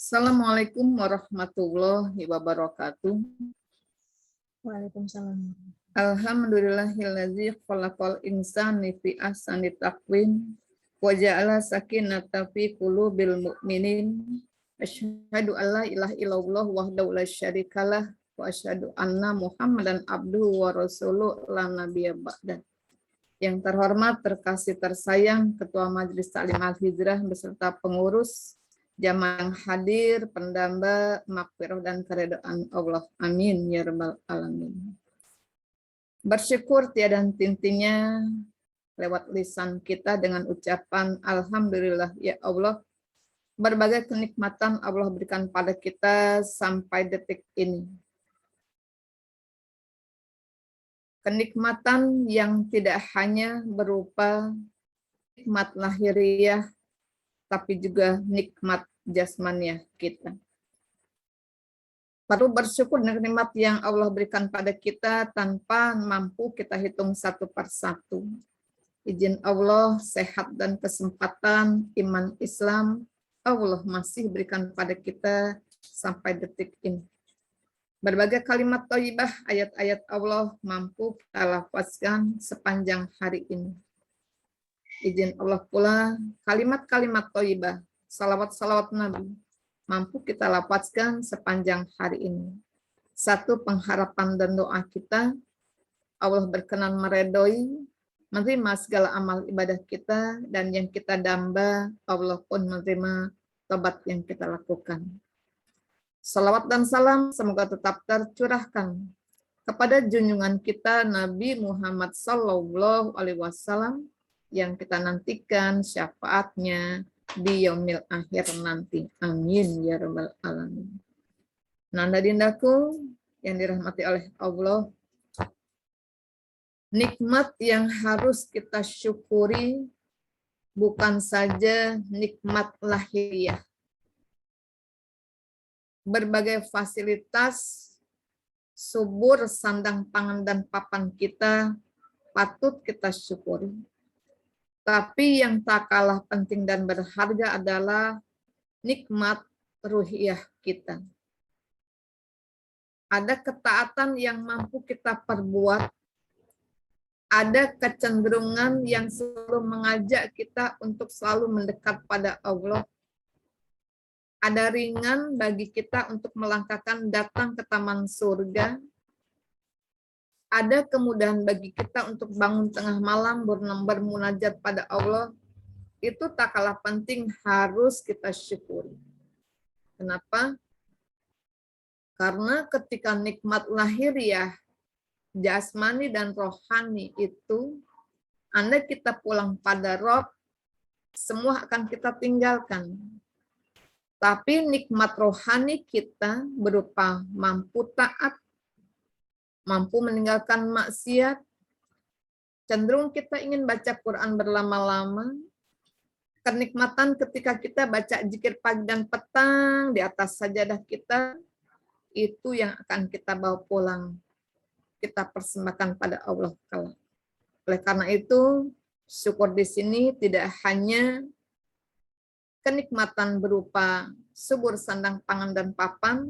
Assalamualaikum warahmatullahi wabarakatuh. Waalaikumsalam. Alhamdulillahillazi khalaqal insani fi ahsani taqwim wa ja'ala sakinata fi qulubil mu'minin. Asyhadu an la ilaha illallah wahdahu la syarikalah wa asyhadu anna Muhammadan abduhu wa rasuluhu la nabiyya ba'da. Yang terhormat, terkasih, tersayang Ketua Majelis Taklim Al-Hijrah beserta pengurus, jamaah yang hadir, pendamba, maghfirah dan keridhaan Allah. Amin ya rabbal alamin. Bersyukur tiada henti-hentinya lewat lisan kita dengan ucapan alhamdulillah ya Allah. Berbagai kenikmatan Allah berikan pada kita sampai detik ini. Kenikmatan yang tidak hanya berupa nikmat lahiriah, tapi juga nikmat jasmaniah kita. Perlu bersyukur dengan nikmat yang Allah berikan pada kita tanpa mampu kita hitung satu persatu. Izin Allah, sehat dan kesempatan, iman Islam, Allah masih berikan pada kita sampai detik ini. Berbagai kalimat thayyibah, ayat-ayat Allah mampu kita lafazkan sepanjang hari ini. Izin Allah pula, kalimat-kalimat thayyibah, salawat-salawat Nabi, mampu kita lafazkan sepanjang hari ini. Satu pengharapan dan doa kita, Allah berkenan meredoi, menerima segala amal ibadah kita, dan yang kita damba, Allah pun menerima tobat yang kita lakukan. Salawat dan salam semoga tetap tercurahkan kepada junjungan kita Nabi Muhammad Sallallahu Alaihi Wasallam yang kita nantikan syafaatnya di yaumil akhir nanti. Amin ya rabbal alamin. Nanda dindaku yang dirahmati oleh Allah, nikmat yang harus kita syukuri bukan saja nikmat lahiriah. Berbagai fasilitas, subur, sandang, pangan, dan papan kita patut kita syukuri. Tapi yang tak kalah penting dan berharga adalah nikmat ruhiyah kita. Ada ketaatan yang mampu kita perbuat, ada kecenderungan yang selalu mengajak kita untuk selalu mendekat pada Allah. Ada ringan bagi kita untuk melangkahkan datang ke taman surga. Ada kemudahan bagi kita untuk bangun tengah malam bermunajat pada Allah. Itu tak kalah penting, harus kita syukuri. Kenapa? Karena ketika nikmat lahiriah, jasmani dan rohani itu, andai kita pulang pada Rob, semua akan kita tinggalkan. Tapi nikmat rohani kita berupa mampu taat, mampu meninggalkan maksiat, cenderung kita ingin baca Quran berlama-lama, kenikmatan ketika kita baca zikir pagi dan petang di atas sajadah kita, itu yang akan kita bawa pulang, kita persembahkan pada Allah. Oleh karena itu, syukur di sini tidak hanya kenikmatan berupa subur sandang pangan dan papan,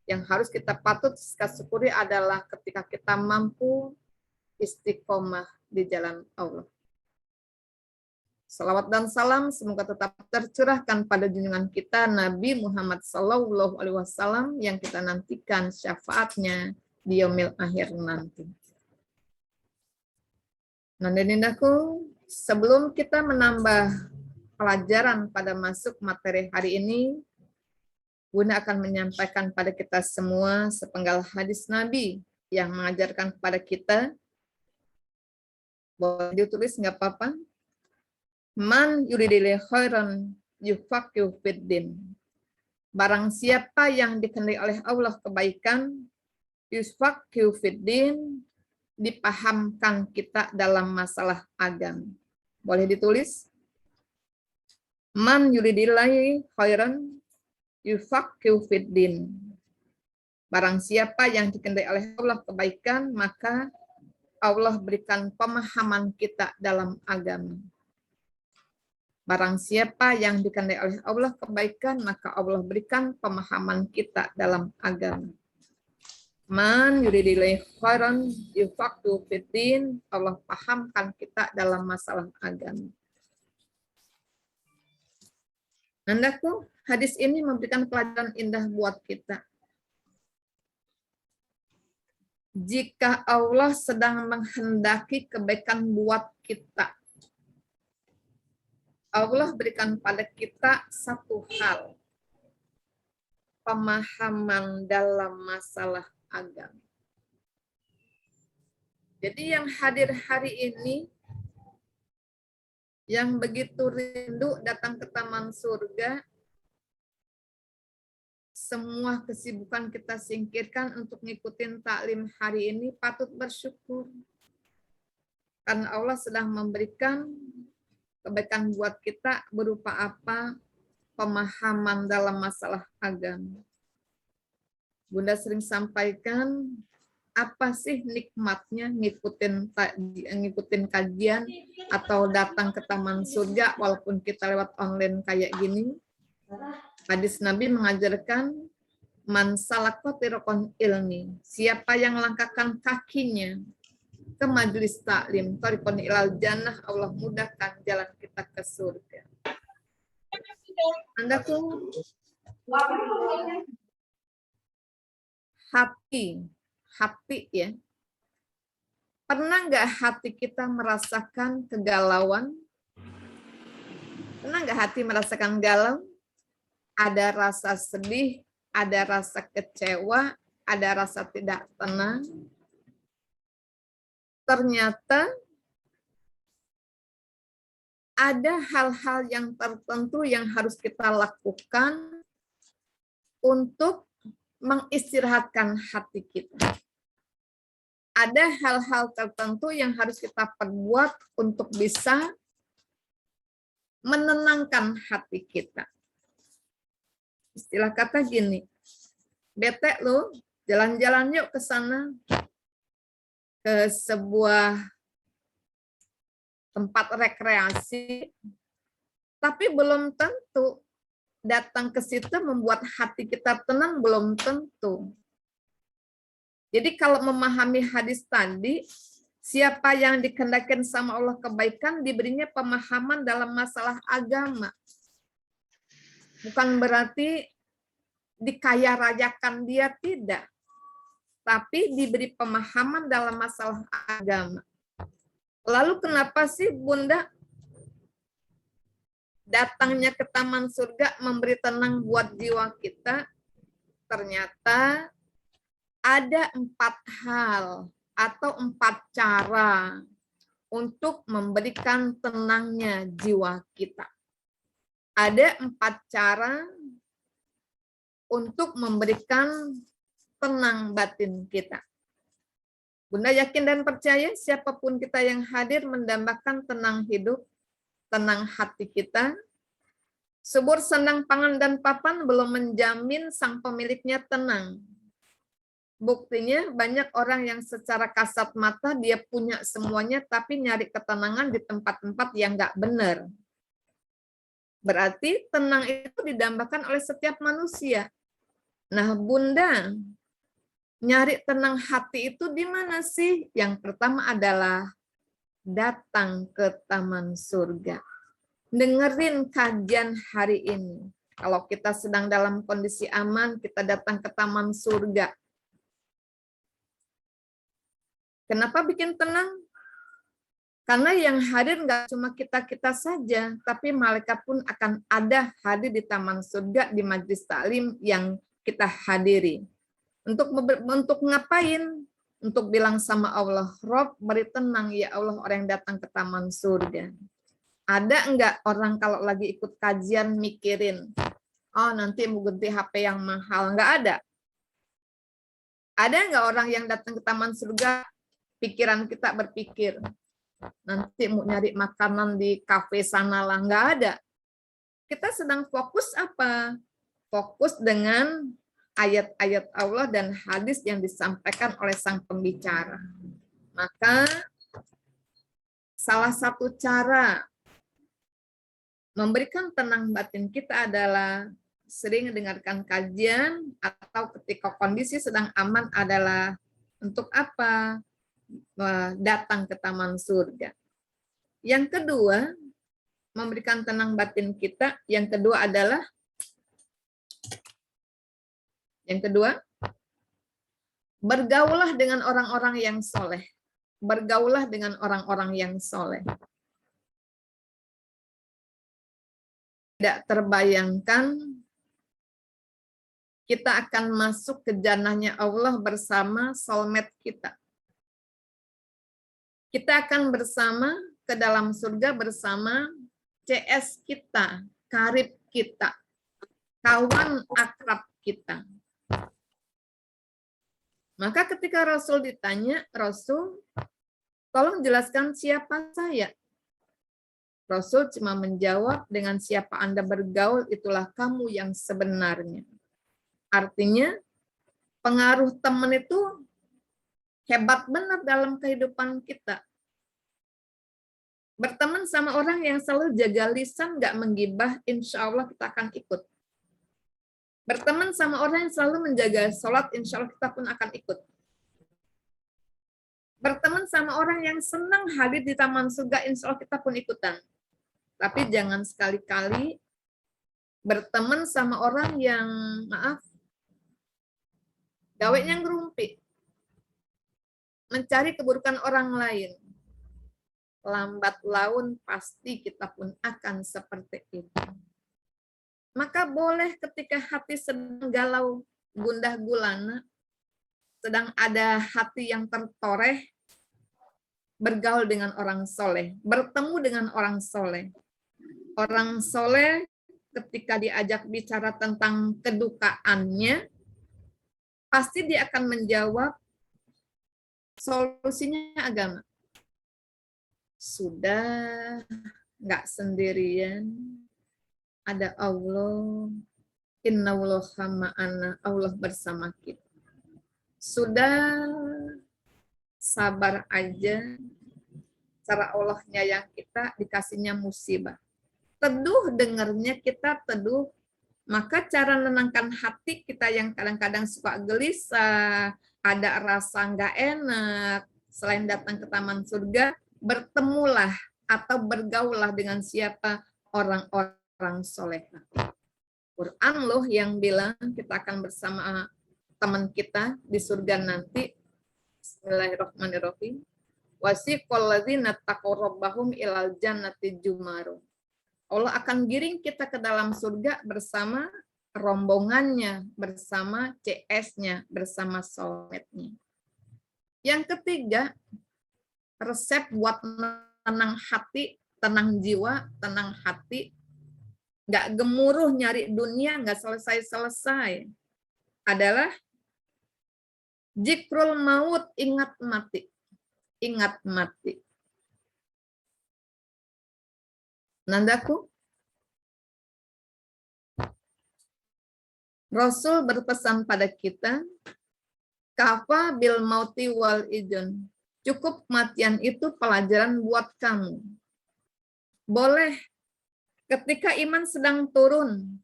yang harus kita patut syukuri adalah ketika kita mampu istiqomah di jalan Allah. Salawat dan salam semoga tetap tercurahkan pada junjungan kita Nabi Muhammad Sallallahu Alaihi Wasallam yang kita nantikan syafaatnya di yaumil akhir nanti. Nanda-nindaku, sebelum kita menambah pelajaran pada masuk materi hari ini, Bunda akan menyampaikan pada kita semua sepenggal hadis Nabi yang mengajarkan kepada kita, boleh ditulis nggak apa-apa, man yuridil khairan yufaqihu fiddin. Barang siapa yang dikehendaki oleh Allah kebaikan, yufaqihu fiddin, dipahamkan kita dalam masalah agama. Boleh ditulis? Man yuridillahi khairan yufaqihu fiddin. Barang siapa yang dikehendaki oleh Allah kebaikan, maka Allah berikan pemahaman kita dalam agama. Barang siapa yang dikehendaki oleh Allah kebaikan, maka Allah berikan pemahaman kita dalam agama. Man yuridilai khairan yufaqihu fiddin, Allah pahamkan kita dalam masalah agama. Andaku, hadis ini memberikan pelajaran indah buat kita. Jika Allah sedang menghendaki kebaikan buat kita, Allah berikan pada kita satu hal, pemahaman dalam masalah agama. Jadi yang hadir hari ini, yang begitu rindu datang ke taman surga, semua kesibukan kita singkirkan untuk ngikutin taklim hari ini, patut bersyukur. Karena Allah sedang memberikan kebaikan buat kita berupa apa? Pemahaman dalam masalah agama. Bunda sering sampaikan, apa sih nikmatnya ngikutin kajian atau datang ke taman surga walaupun kita lewat online kayak gini. Hadis Nabi mengajarkan, man salaka tariqan ilmi, siapa yang langkahkan kakinya ke majelis taklim, tariqan ilal jannah, Allah mudahkan jalan kita ke surga. Anda tuh hati ya. Pernah nggak hati kita merasakan kegalauan? Pernah nggak hati merasakan galau? Ada rasa sedih, ada rasa kecewa, ada rasa tidak tenang. Ternyata ada hal-hal yang tertentu yang harus kita lakukan untuk mengistirahatkan hati kita. Ada hal-hal tertentu yang harus kita perbuat untuk bisa menenangkan hati kita. Istilah kata gini, bete lu, jalan-jalan yuk ke sana, ke sebuah tempat rekreasi, tapi belum tentu datang ke situ membuat hati kita tenang, belum tentu. Jadi kalau memahami hadis tadi, siapa yang dikehendakin sama Allah kebaikan, diberinya pemahaman dalam masalah agama. Bukan berarti dikaya rayakan dia, tidak. Tapi diberi pemahaman dalam masalah agama. Lalu kenapa sih Bunda datangnya ke taman surga memberi tenang buat jiwa kita? Ternyata ada 4 hal atau 4 cara untuk memberikan tenangnya jiwa kita. Ada 4 cara untuk memberikan tenang batin kita. Bunda yakin dan percaya siapapun kita yang hadir mendambakan tenang hidup, tenang hati kita. Subur sandang pangan dan papan belum menjamin sang pemiliknya tenang. Buktinya banyak orang yang secara kasat mata dia punya semuanya tapi nyari ketenangan di tempat-tempat yang nggak benar. Berarti tenang itu didambakan oleh setiap manusia. Nah, Bunda, nyari tenang hati itu di mana sih? Yang pertama adalah datang ke taman surga. Dengerin kajian hari ini. Kalau kita sedang dalam kondisi aman, kita datang ke taman surga. Kenapa bikin tenang? Karena yang hadir nggak cuma kita-kita saja, tapi malaikat pun akan ada hadir di taman surga, di majelis taklim yang kita hadiri. Untuk ngapain? Untuk bilang sama Allah, Rob, beri tenang ya Allah orang yang datang ke taman surga. Ada enggak orang kalau lagi ikut kajian mikirin, oh nanti mau ganti HP yang mahal? Enggak ada. Ada enggak orang yang datang ke taman surga, pikiran kita berpikir, nanti mau nyari makanan di kafe sana lah? Enggak ada. Kita sedang fokus apa? Fokus dengan ayat-ayat Allah dan hadis yang disampaikan oleh sang pembicara. Maka salah satu cara Memberikan tenang batin kita adalah sering dengarkan kajian atau ketika kondisi sedang aman adalah untuk apa? Datang ke taman surga. Yang kedua, memberikan tenang batin kita. Yang kedua, bergaulah dengan orang-orang yang soleh. Bergaulah dengan orang-orang yang soleh. Tidak terbayangkan kita akan masuk ke jannahnya Allah bersama soulmate kita. Kita akan bersama ke dalam surga bersama CS kita, karib kita, kawan akrab kita. Maka ketika Rasul ditanya, Rasul, tolong jelaskan siapa saya. Rasul cuma menjawab, dengan siapa Anda bergaul, itulah kamu yang sebenarnya. Artinya, pengaruh teman itu hebat benar dalam kehidupan kita. Berteman sama orang yang selalu jaga lisan, nggak menggibah, insya Allah kita akan ikut. Berteman sama orang yang selalu menjaga sholat, insya Allah kita pun akan ikut. Berteman sama orang yang senang hadir di taman surga, insya Allah kita pun ikutan. Tapi jangan sekali-kali berteman sama orang yang, maaf, gaweknya ngerumpi, mencari keburukan orang lain. Lambat laun pasti kita pun akan seperti itu. Maka boleh ketika hati sedang galau, gundah gulana, sedang ada hati yang tertoreh, bergaul dengan orang soleh, bertemu dengan orang soleh. Orang soleh ketika diajak bicara tentang kedukaannya, pasti dia akan menjawab, solusinya agama. Sudah, nggak sendirian, ada Allah, innallaha ma'ana, Allah bersama kita. Sudah, sabar aja, cara Allah nyayang kita, dikasihnya musibah. Teduh dengernya kita teduh, maka cara menenangkan hati kita yang kadang-kadang suka gelisah, ada rasa nggak enak, selain datang ke taman surga, bertemulah atau bergaulah dengan siapa? Orang-orang soleh. Quran loh yang bilang kita akan bersama teman kita di surga nanti. Bismillahirrahmanirrahim. Wasiqal ladzina taqaw rabbahum ilal jannati jumaru. Allah akan giring kita ke dalam surga bersama rombongannya, bersama CS-nya, bersama soulmate-nya. Yang ketiga, resep buat tenang hati, tenang jiwa, tenang hati, nggak gemuruh nyari dunia, nggak selesai-selesai, adalah zikrul maut, ingat mati. Ingat mati. Nandaku, Rasul berpesan pada kita, kafa bil mauti wal idun. Cukup kematian itu pelajaran buat kamu. Boleh ketika iman sedang turun,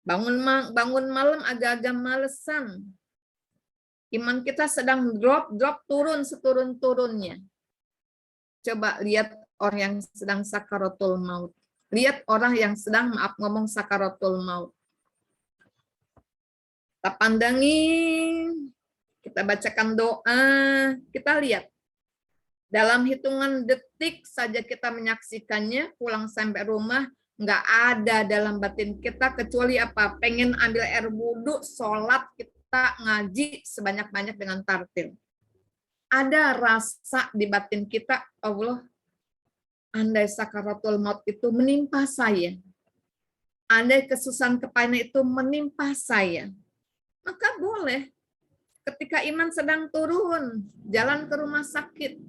bangun malam agak-agak malesan, iman kita sedang drop turun seturun-turunnya. Coba lihat orang yang sedang sakaratul maut. Lihat orang yang sedang, maaf ngomong, sakaratul maut. Kita pandangi, kita bacakan doa, kita lihat. Dalam hitungan detik saja kita menyaksikannya, pulang sampai rumah, nggak ada dalam batin kita kecuali apa? Pengen ambil air wudhu, sholat, kita ngaji sebanyak-banyak dengan tartil. Ada rasa di batin kita, Allah, andai sakaratul maut itu menimpa saya, andai kesusahan kepahitan itu menimpa saya, maka boleh ketika iman sedang turun, jalan ke rumah sakit,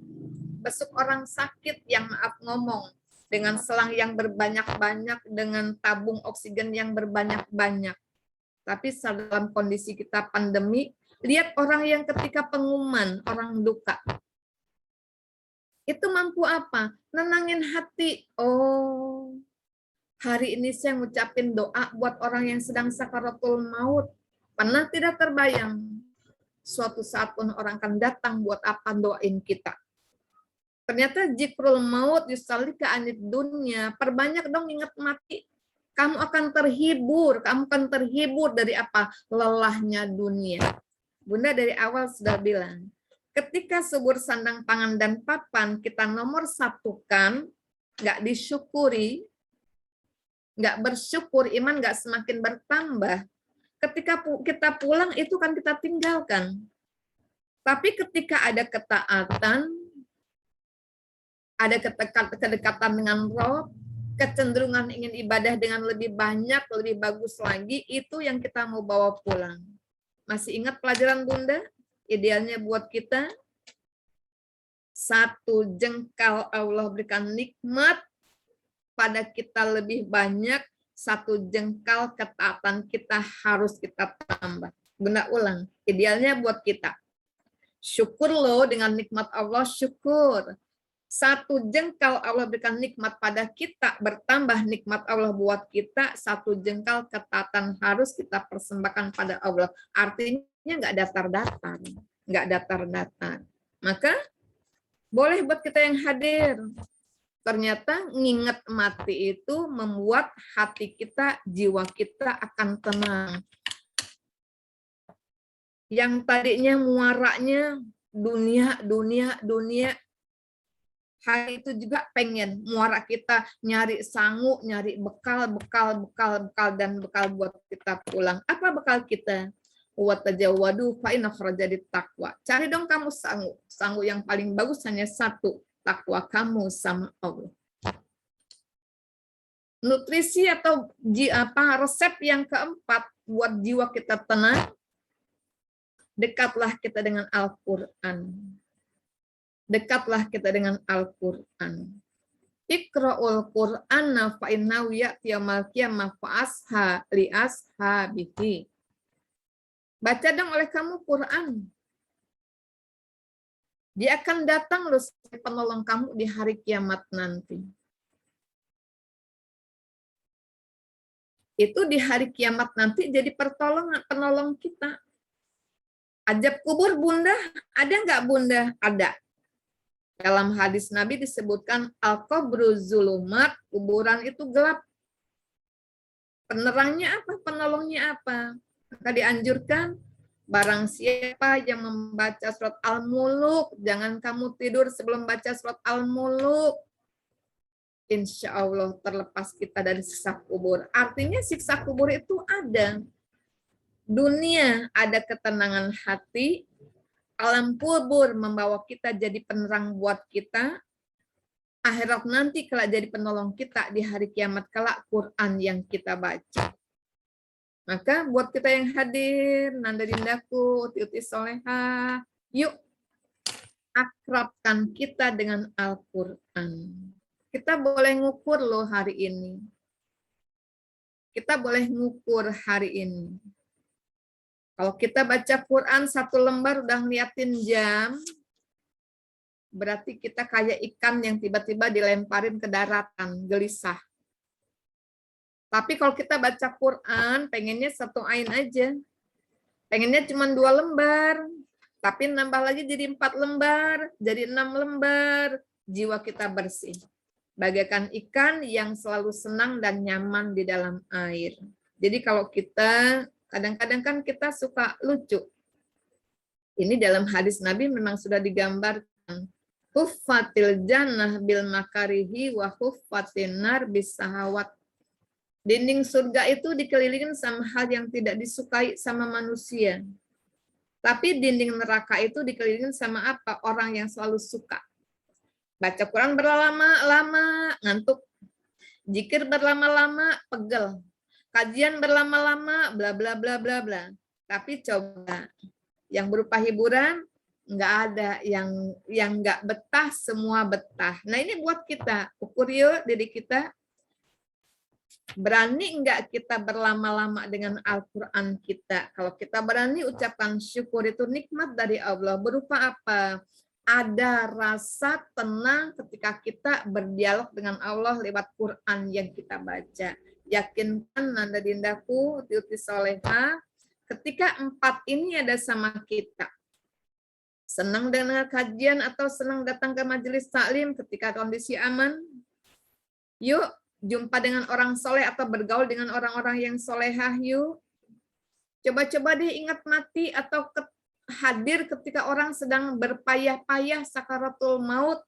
besuk orang sakit yang, maaf ngomong, dengan selang yang berbanyak-banyak, dengan tabung oksigen yang berbanyak-banyak. Tapi dalam kondisi kita pandemi, lihat orang yang ketika pengumuman, orang duka. Itu mampu apa? Nenangin hati. Oh, hari ini saya ngucapin doa buat orang yang sedang sakaratul maut. Pernah tidak terbayang suatu saat pun orang akan datang buat apa doain kita. Ternyata jikrul maut yusalika anid dunya. Perbanyak dong ingat mati. Kamu akan terhibur dari apa? Lelahnya dunia. Bunda dari awal sudah bilang, ketika subur sandang pangan dan papan kita nomor satukan, nggak disyukuri, nggak bersyukur, iman nggak semakin bertambah. Ketika kita pulang itu kan kita tinggalkan. Tapi ketika ada ketaatan, ada kedekatan dengan Roh, kecenderungan ingin ibadah dengan lebih banyak, lebih bagus lagi, itu yang kita mau bawa pulang. Masih ingat pelajaran Bunda? Idealnya buat kita, satu jengkal Allah berikan nikmat, pada kita lebih banyak, satu jengkal ketaatan kita harus kita tambah. Bunda ulang, idealnya buat kita. Syukur loh dengan nikmat Allah, syukur. Satu jengkal Allah berikan nikmat pada kita, bertambah nikmat Allah buat kita, satu jengkal ketaatan harus kita persembahkan pada Allah. Artinya nggak datar-datar, nggak datar-datar. Maka boleh buat kita yang hadir. Ternyata nginget mati itu membuat hati kita, jiwa kita akan tenang. Yang tadinya muaranya dunia, hari itu juga pengen muara kita nyari sangu, nyari bekal dan bekal buat kita pulang. Apa bekal kita? Wa tajawwadu fa inna kharajadit taqwa. Cari dong kamu sangu. Sangu yang paling bagus hanya satu, takwa kamu sama Allah. Nutrisi atau resep yang keempat buat jiwa kita tenang, dekatlah kita dengan Al-Qur'an. Dekatlah kita dengan Al-Quran. Iqra'ul Qur'ana fa innahu ya'ti yaumal qiyamah fa asha li ashabihi. Baca dong oleh kamu Quran. Dia akan datang loh sebagai penolong kamu di hari kiamat nanti. Itu di hari kiamat nanti jadi penolong kita. Ajab kubur Bunda, ada nggak Bunda? Ada. Dalam hadis Nabi disebutkan al-qabru zulumat, kuburan itu gelap. Penerangnya apa? Penolongnya apa? Maka dianjurkan barang siapa yang membaca surat Al-Muluk, jangan kamu tidur sebelum baca surat Al-Muluk. Insya Allah terlepas kita dari siksa kubur. Artinya siksa kubur itu ada. Dunia ada ketenangan hati, alam kubur membawa kita jadi penerang buat kita. Akhirat nanti kelak jadi penolong kita di hari kiamat kelak Quran yang kita baca. Maka buat kita yang hadir, Nanda Dindaku, Uti Soleha, yuk akrabkan kita dengan Al-Quran. Kita boleh ngukur loh hari ini. Kita boleh ngukur hari ini. Kalau kita baca Quran satu lembar udah ngeliatin jam, berarti kita kayak ikan yang tiba-tiba dilemparin ke daratan, gelisah. Tapi kalau kita baca Quran, pengennya satu ain aja. Pengennya cuma 2 lembar, tapi nambah lagi jadi 4 lembar, jadi 6 lembar. Jiwa kita bersih. Bagaikan ikan yang selalu senang dan nyaman di dalam air. Jadi kalau kita kadang-kadang kan kita suka lucu. Ini dalam hadis Nabi memang sudah digambarkan. Huffatil jannah bil makarihi wa huffatin nar bis sahawat. Dinding surga itu dikelilingin sama hal yang tidak disukai sama manusia. Tapi dinding neraka itu dikelilingin sama apa? Orang yang selalu suka. Baca Quran berlama-lama, ngantuk. Zikir berlama-lama, pegel. Kajian berlama-lama, bla bla bla bla bla. Tapi coba yang berupa hiburan nggak ada, yang nggak betah semua betah. Nah ini buat kita ukur yuk diri kita, berani nggak kita berlama-lama dengan Al-Quran kita. Kalau kita berani ucapan syukur itu nikmat dari Allah berupa apa? ada rasa tenang ketika kita berdialog dengan Allah lewat Quran yang kita baca. Yakinkan Nanda Dindaku, Tiuti Soleha, ketika 4 ini ada sama kita. Senang dengan kajian atau senang datang ke majelis taklim ketika kondisi aman, yuk jumpa dengan orang soleh atau bergaul dengan orang-orang yang solehah yuk. Coba-coba deh ingat mati atau hadir ketika orang sedang berpayah-payah sakaratul maut.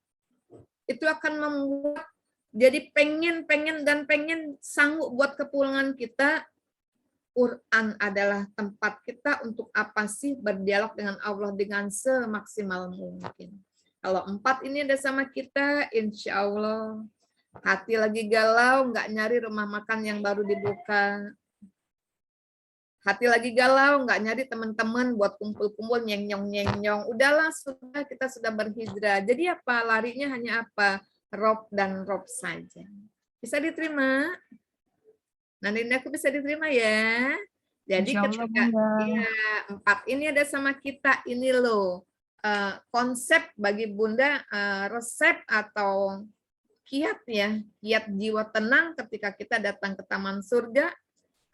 Itu akan membuat jadi pengen sanggup buat kepulangan kita. Quran adalah tempat kita untuk apa sih berdialog dengan Allah dengan semaksimal mungkin. Kalau 4 ini ada sama kita, insya Allah hati lagi galau, nggak nyari rumah makan yang baru dibuka. Hati lagi galau, nggak nyari teman-teman buat kumpul-kumpul nyeng-nyong. Udahlah, kita sudah berhijrah. Jadi apa? Larinya hanya apa? Rob dan Rob saja. Bisa diterima? Nanti aku bisa diterima ya. Jadi ketika ya, 4 ini ada sama kita, ini loh konsep bagi Bunda, resep atau kiat ya, kiat jiwa tenang ketika kita datang ke taman surga,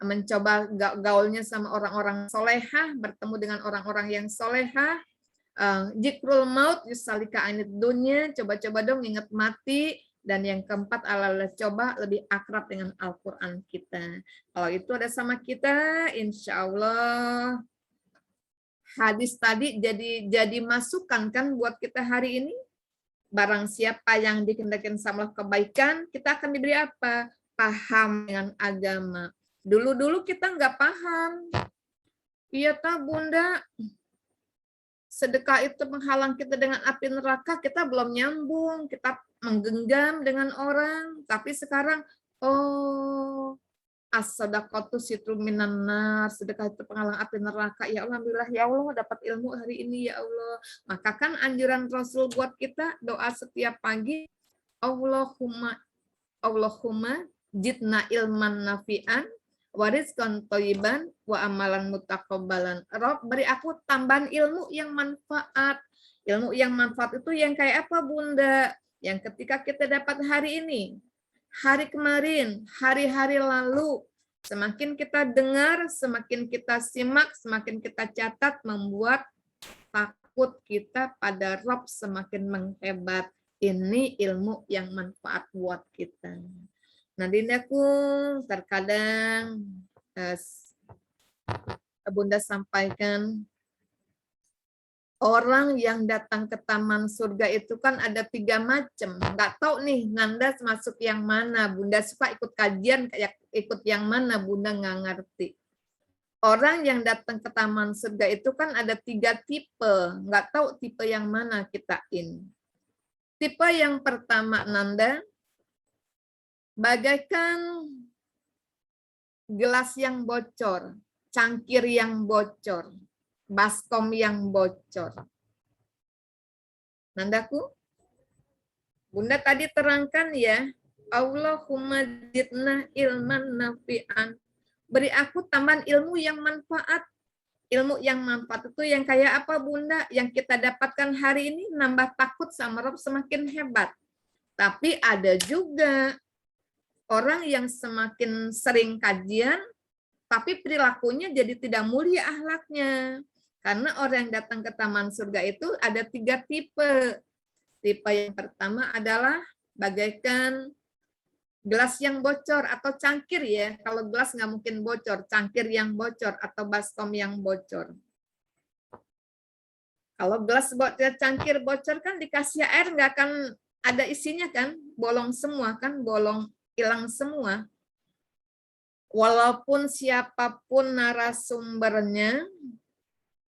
mencoba gaulnya sama orang-orang solehah, bertemu dengan orang-orang yang solehah, jikrul maut yusalika anid dunya, coba-coba dong ingat mati. Dan yang keempat adalah coba lebih akrab dengan Al-Quran kita. Kalau itu ada sama kita, insya Allah hadis tadi jadi masukan kan buat kita hari ini. Barang siapa yang dikehendaki sama kebaikan, kita akan diberi apa? Paham dengan agama. Dulu-dulu kita nggak paham. Iya tak Bunda, sedekah itu menghalang kita dengan api neraka, kita belum nyambung, kita menggenggam dengan orang, tapi sekarang, oh, as-sadaqatu sitrun minan nar, sedekah itu penghalang api neraka. Ya Allah, alhamdulillah ya Allah dapat ilmu hari ini ya Allah. Maka kan anjuran Rasul buat kita doa setiap pagi, Allahumma jidna ilman nafi'an warizqan thayyiban wa amalan mutaqabbalan. Rob, beri aku tambahan ilmu yang manfaat. Ilmu yang manfaat itu yang kayak apa Bunda? Yang ketika kita dapat hari ini, hari kemarin, hari-hari lalu, semakin kita dengar, semakin kita simak, semakin kita catat, membuat takut kita pada Rob semakin menghebat. Ini ilmu yang manfaat buat kita. Nah, Dindaku, terkadang Bunda sampaikan, orang yang datang ke taman surga itu kan ada 3 macam. Nggak tahu nih, Nanda masuk yang mana. Bunda suka ikut kajian, ikut yang mana, Bunda nggak ngerti. Orang yang datang ke taman surga itu kan ada 3 tipe. Nggak tahu tipe yang mana kita ini. Tipe yang pertama, Nanda, bagaikan gelas yang bocor, cangkir yang bocor, baskom yang bocor. Nandaku, Bunda tadi terangkan ya, Allahumma zidna ilman nafi'an. Beri aku tambahan ilmu yang manfaat. Ilmu yang manfaat itu yang kayak apa Bunda? Yang kita dapatkan hari ini nambah takut sama Rob semakin hebat. Tapi ada juga orang yang semakin sering kajian, tapi perilakunya jadi tidak mulia akhlaknya. Karena orang yang datang ke taman surga itu ada 3 tipe. Tipe yang pertama adalah bagaikan gelas yang bocor atau cangkir ya. Kalau gelas nggak mungkin bocor, cangkir yang bocor atau baskom yang bocor. Kalau gelas bocor, cangkir bocor kan dikasih air nggak akan ada isinya kan, bolong semua kan, bolong hilang semua. Walaupun siapapun narasumbernya,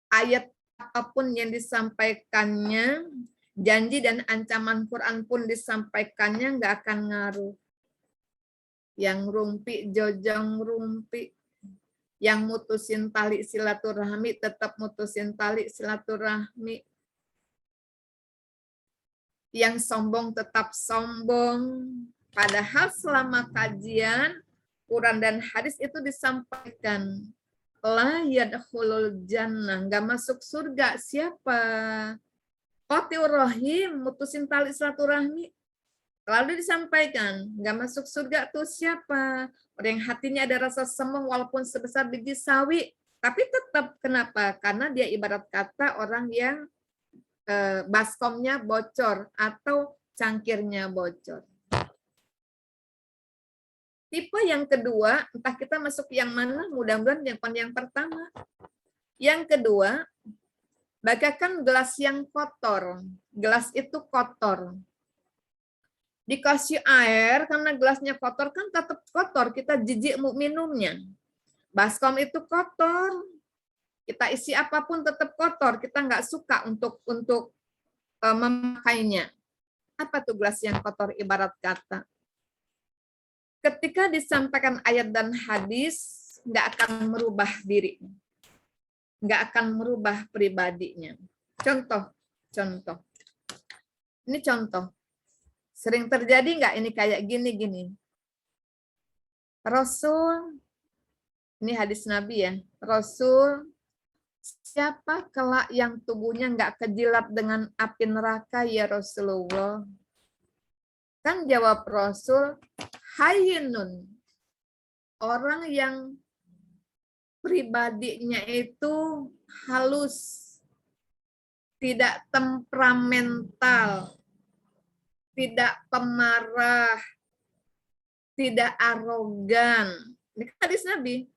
ayat apapun yang disampaikannya, janji dan ancaman Quran pun disampaikannya nggak akan ngaruh. Yang rumpi, jojong rumpi. Yang mutusin tali silaturahmi, tetap mutusin tali silaturahmi. Yang sombong tetap sombong. Padahal selama kajian, Quran dan hadis itu disampaikan. La yadkhulul jannah, nggak masuk surga. Siapa? Qatiu rahim, mutusin tali silaturahmi. Lalu disampaikan, nggak masuk surga tuh siapa? Orang yang hatinya ada rasa semeng walaupun sebesar biji sawi. Tapi tetap, kenapa? Karena dia ibarat kata orang yang baskomnya bocor atau cangkirnya bocor. Tipe yang kedua, entah kita masuk yang mana, mudah-mudahan yang pertama. Yang kedua, bagaikan gelas yang kotor. Gelas itu kotor. Dikasih air, karena gelasnya kotor, kan tetap kotor, kita jijik minumnya. Baskom itu kotor, kita isi apapun tetap kotor, kita nggak suka untuk memakainya. Apa tuh gelas yang kotor ibarat kata? Ketika disampaikan ayat dan hadis, nggak akan merubah dirinya, nggak akan merubah pribadinya. Contoh. Ini contoh. Sering terjadi nggak ini kayak gini-gini? Rasul, ini hadis Nabi ya, Rasul, siapa kelak yang tubuhnya nggak kejilat dengan api neraka ya Rasulullah? Kan jawab Rasul, hayyinun, orang yang pribadinya itu halus, tidak temperamental, tidak pemarah, tidak arogan. Ini kan hadis Nabi.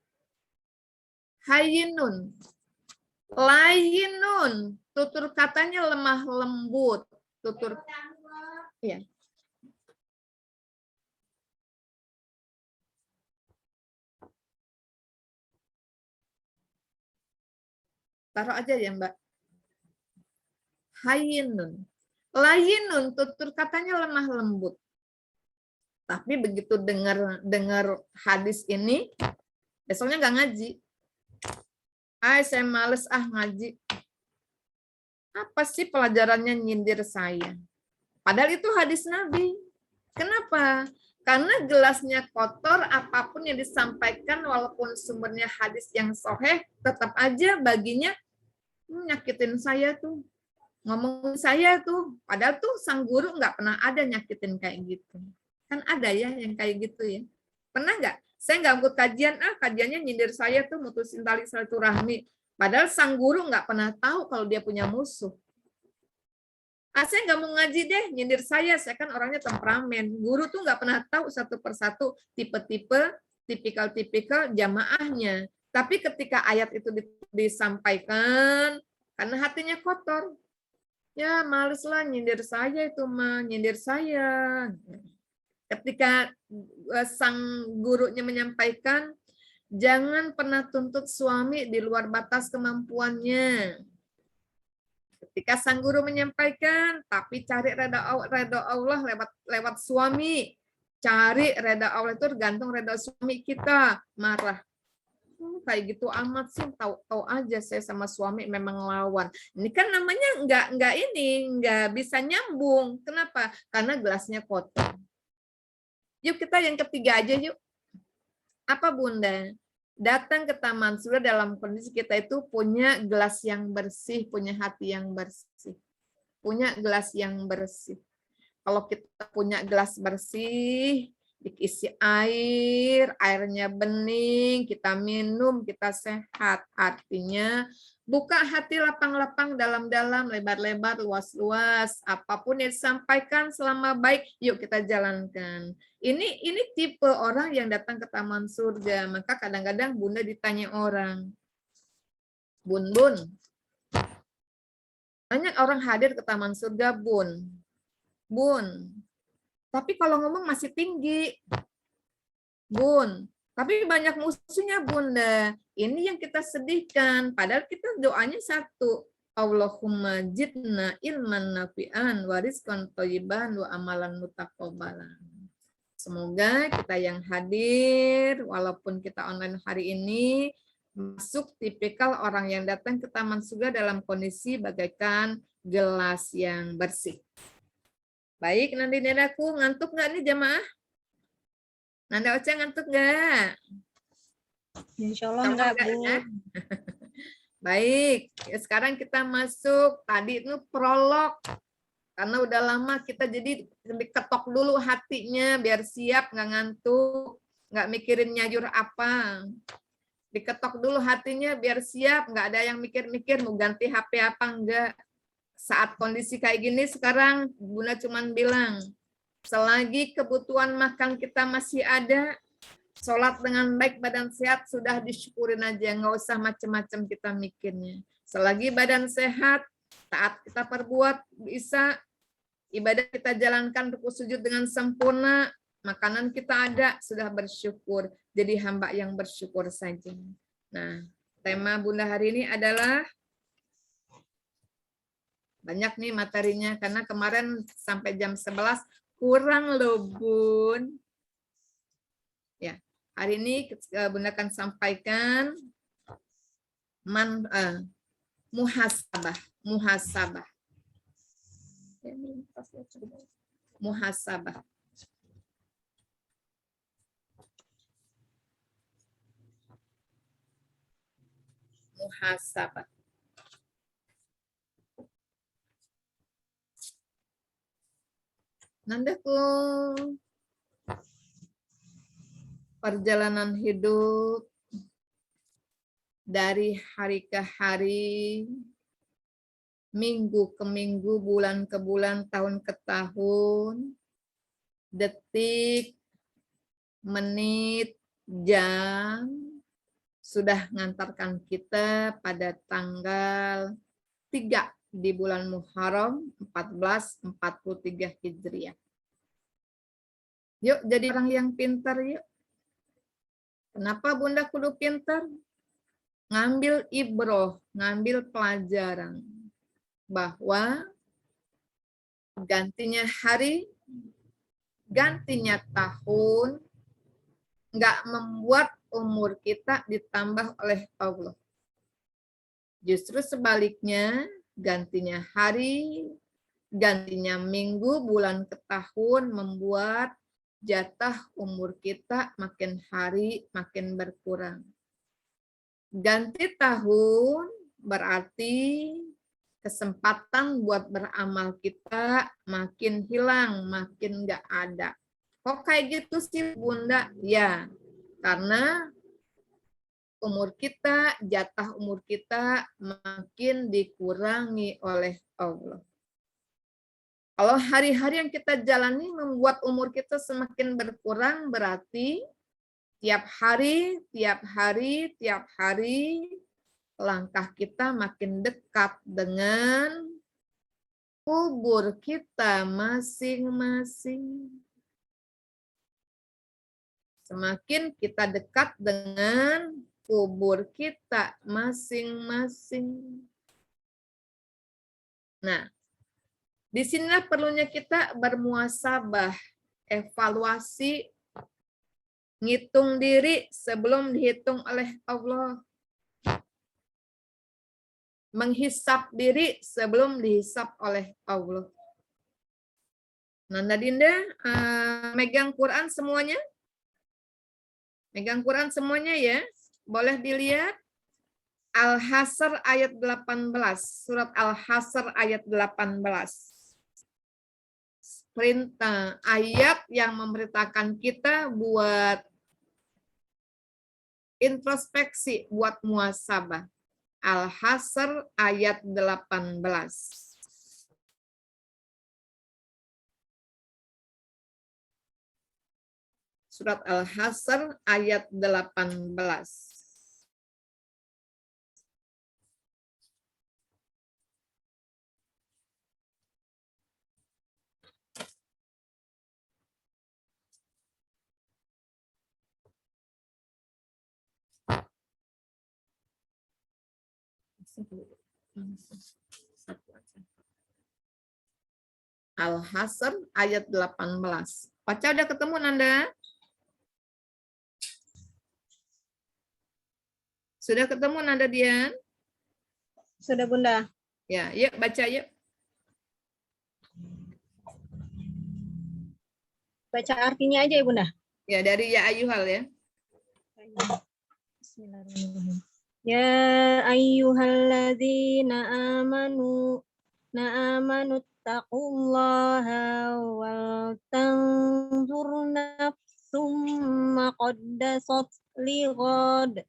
Hayyinun, layinun, tutur katanya lemah lembut, tutur. Iya. Taruh aja ya, Mbak. Hayyinun, layinun, tutur katanya lemah lembut. Tapi begitu dengar hadis ini, besoknya nggak ngaji. Saya males ngaji. Apa sih pelajarannya nyindir saya? Padahal itu hadis Nabi. Kenapa? Karena gelasnya kotor, apapun yang disampaikan walaupun sumbernya hadis yang sahih, tetap aja baginya nyakitin saya tuh. Ngomong saya tuh. Padahal tuh sang guru nggak pernah ada nyakitin kayak gitu. Kan ada ya yang kayak gitu ya. Pernah nggak? Saya nggak ikut kajian, kajiannya nyindir saya tuh mutusin tali silaturahmi. Padahal sang guru nggak pernah tahu kalau dia punya musuh. Saya nggak mau ngaji deh, nyindir saya kan orangnya temperamen. Guru tuh nggak pernah tahu satu persatu tipe-tipe, tipikal-tipikal jamaahnya. Tapi ketika ayat itu disampaikan, karena hatinya kotor, ya males lah nyindir saya itu mah, nyindir saya. Ketika sang gurunya menyampaikan, jangan pernah tuntut suami di luar batas kemampuannya. Ketika sang guru menyampaikan, tapi cari reda Allah lewat suami. Cari reda Allah itu tergantung reda suami kita. Marah. Kayak gitu amat sih, tahu aja saya sama suami memang lawan. Ini kan namanya nggak bisa nyambung. Kenapa? Karena gelasnya kotor. Yuk kita yang ketiga aja yuk. Apa Bunda? Datang ke taman surga dalam kondisi kita itu punya gelas yang bersih, punya hati yang bersih. Punya gelas yang bersih. Kalau kita punya gelas bersih, diisi air, airnya bening, kita minum, kita sehat. Artinya buka hati lapang-lapang, dalam-dalam, lebar-lebar, luas-luas. Apapun yang disampaikan selama baik, yuk kita jalankan. Ini tipe orang yang datang ke taman surga. Maka kadang-kadang Bunda ditanya orang, Bun, banyak orang hadir ke taman surga, Bun, tapi kalau ngomong masih tinggi, Bun. Tapi banyak musuhnya, Bunda. Ini yang kita sedihkan. Padahal kita doanya satu. Allahumma jidna ilman nafi'an wa rizqan thayyiban wa amalan mutaqabbalan. Semoga kita yang hadir, walaupun kita online hari ini, masuk tipikal orang yang datang ke taman surga dalam kondisi bagaikan gelas yang bersih. Baik, nanti Nedaku, ngantuk nggak nih jamaah? Nanda Ocha ngantuk nggak? Insya Allah enggak, Bu. Ya? Baik, ya, sekarang kita masuk. Tadi itu prolog. Karena udah lama kita jadi diketok dulu hatinya biar siap, nggak ngantuk, nggak mikirin nyayur apa. Diketok dulu hatinya biar siap, nggak ada yang mikir-mikir mau ganti HP apa enggak. Saat kondisi kayak gini sekarang Bunda cuman bilang, selagi kebutuhan makan kita masih ada, sholat dengan baik, badan sehat, sudah disyukurin aja, nggak usah macam-macam kita mikirnya. Selagi badan sehat, taat kita perbuat, bisa ibadah kita jalankan ruku sujud dengan sempurna, makanan kita ada, sudah bersyukur. Jadi hamba yang bersyukur saja. Nah, tema Bunda hari ini adalah banyak nih materinya, karena kemarin sampai jam 11 kurang loh Bun. Ya, hari ini Bunda akan sampaikan muhasabah. Muhasabah. Muhasabah. Muhasabah. Nandaku, perjalanan hidup dari hari ke hari, minggu ke minggu, bulan ke bulan, tahun ke tahun, detik, menit, jam, sudah mengantarkan kita pada tanggal 3 di bulan Muharram 1443 Hijriah. Yuk jadi orang yang pintar yuk. Kenapa Bunda kudu pintar? Ngambil ibroh, ngambil pelajaran. Bahwa gantinya hari, gantinya tahun, nggak membuat umur kita ditambah oleh Allah. Justru sebaliknya, gantinya hari, gantinya minggu, bulan ke tahun membuat jatah umur kita makin hari makin berkurang. Ganti tahun berarti kesempatan buat beramal kita makin hilang, makin nggak ada. Kok kayak gitu sih Bunda? Ya, karena umur kita, jatah umur kita makin dikurangi oleh Allah. Kalau hari-hari yang kita jalani membuat umur kita semakin berkurang, berarti tiap hari, langkah kita makin dekat dengan kubur kita masing-masing. Semakin kita dekat dengan kubur kita masing-masing. Nah, disinilah perlunya kita bermuasabah, evaluasi, ngitung diri sebelum dihitung oleh Allah. Menghisap diri sebelum dihisap oleh Allah. Nanda Dinda, megang Quran semuanya? Megang Quran semuanya ya? Boleh dilihat? Al-Hasr ayat 18. Surat Al-Hasr ayat 18. Perintah ayat yang memberitakan kita buat introspeksi, buat muhasabah. Al-Hasr ayat 18. Surat Al-Hasr ayat 18. Al-Hasr ayat 18. Baca udah ketemu Nanda? Sudah ketemu Nanda Dian? Sudah Bunda. Ya, yuk baca yuk. Baca artinya aja ya Bunda. Ya, dari ya ayuhal ya. Bismillahirrahmanirrahim. Ya ayyuhalladzina amanu taqullaha wal tanzur nafsum ma qaddasat lighad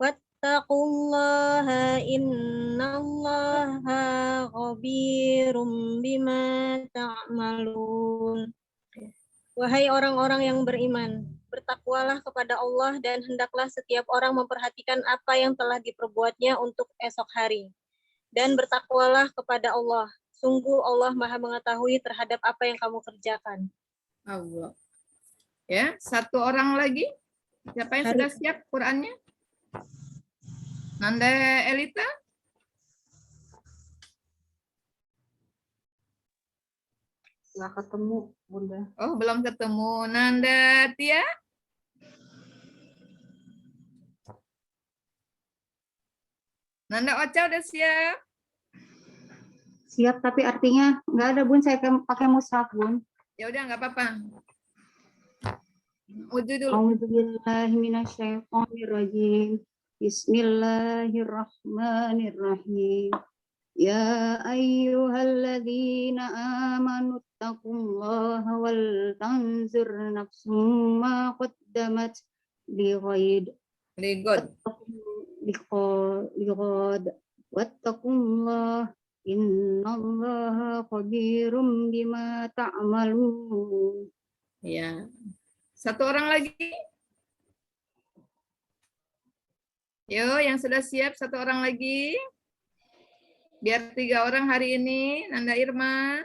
wattaqullaha innallaha khabirum bima ta'malun. Wahai orang-orang yang beriman, bertakwalah kepada Allah dan hendaklah setiap orang memperhatikan apa yang telah diperbuatnya untuk esok hari. Dan bertakwalah kepada Allah. Sungguh Allah Maha mengetahui terhadap apa yang kamu kerjakan. Allah. Ya, satu orang lagi. Siapa yang sudah siap Qurannya? Nanda Elita? Nggak ketemu, Bunda. Oh, belum ketemu. Nanda Tia? Nanda Ocha udah siap? Siap, tapi artinya nggak ada, Bun. Saya pakai mushaf, Bun. Ya udah, nggak apa-apa. Udah dulu. A'udzubillahi minasyaitonirrajim. Bismillahirrahmanirrahim. Ya ayyuhalladzina amanu taqullaha wal tanzur nafsum ma qaddamat lighad. Ligod. Lighad. Wattaqullah innallaha khabirum bima ta'malun. Ya. Satu orang lagi. Yo, yang sudah siap satu orang lagi. Biar 3 orang hari ini. Nanda Irma.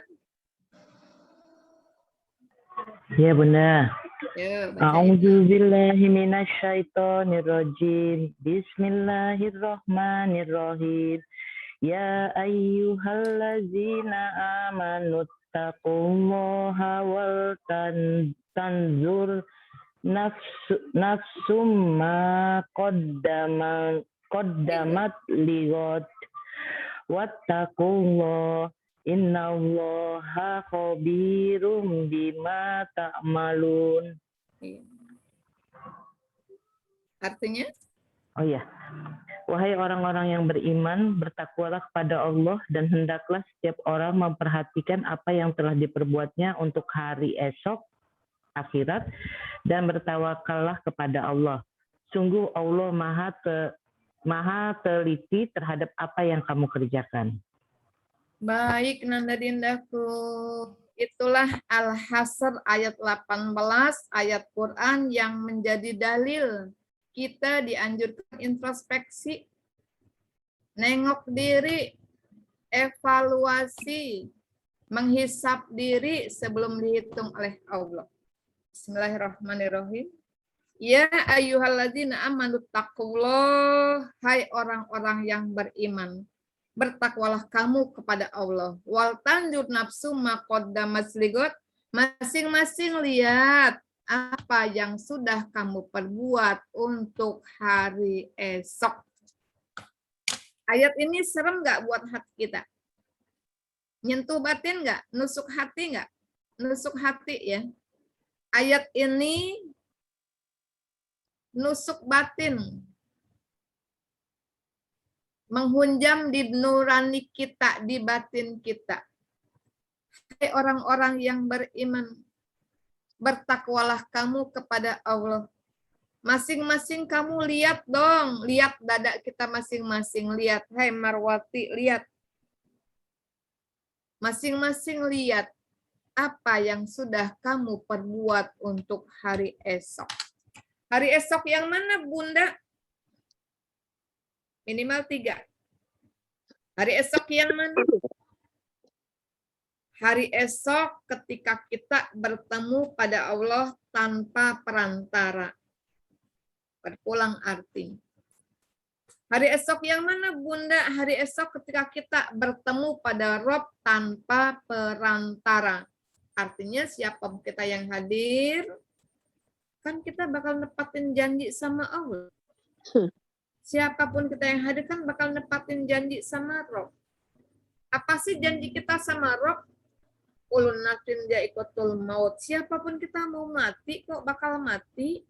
Ya Bunda. Yo, A'udzu billahi minasyaitonirrajim. Bismillahirrahmanirrahim. Ya ayyuhallazina amanu taqullaha wal tanzur nafsum ma qaddamat lighad. Wattaqullah innallaha khabirum bima ta'malun. Artinya? Oh ya. Wahai orang-orang yang beriman, bertakwalah kepada Allah dan hendaklah setiap orang memperhatikan apa yang telah diperbuatnya untuk hari esok, akhirat, dan bertawakallah kepada Allah. Sungguh Allah Maha teliti terhadap apa yang kamu kerjakan. Baik, Nanda Dindaku. Itulah Al-Hasr ayat 18, ayat Quran yang menjadi dalil kita dianjurkan introspeksi, nengok diri, evaluasi, menghisap diri sebelum dihitung oleh Allah. Bismillahirrahmanirrahim. Ya ayyuhalladzina amanu taqullah, hai orang-orang yang beriman, bertakwalah kamu kepada Allah. Wal tanjur nafsu ma qaddamat lighad, masing-masing lihat apa yang sudah kamu perbuat untuk hari esok. Ayat ini serem nggak buat hati kita? Nyentuh batin nggak? Nusuk hati nggak? Nusuk hati ya. Ayat ini nusuk batin, menghunjam di nurani kita, di batin kita. Hai orang-orang yang beriman, bertakwalah kamu kepada Allah. Masing-masing kamu lihat dong, lihat dada kita masing-masing, lihat. Hai Marwati, lihat. Masing-masing lihat apa yang sudah kamu perbuat untuk hari esok. Hari esok yang mana, Bunda? Minimal 3. Hari esok yang mana? Hari esok ketika kita bertemu pada Allah tanpa perantara. Berulang arti. Hari esok yang mana, Bunda? Hari esok ketika kita bertemu pada Rob tanpa perantara. Artinya siapa kita yang hadir, kan kita bakal nepatin janji sama Allah. Siapapun kita yang hadir kan bakal nepatin janji sama Rob. Apa sih janji kita sama Rob? Ulun nafsin ja'iqatul maut. Siapapun kita mau mati kok bakal mati.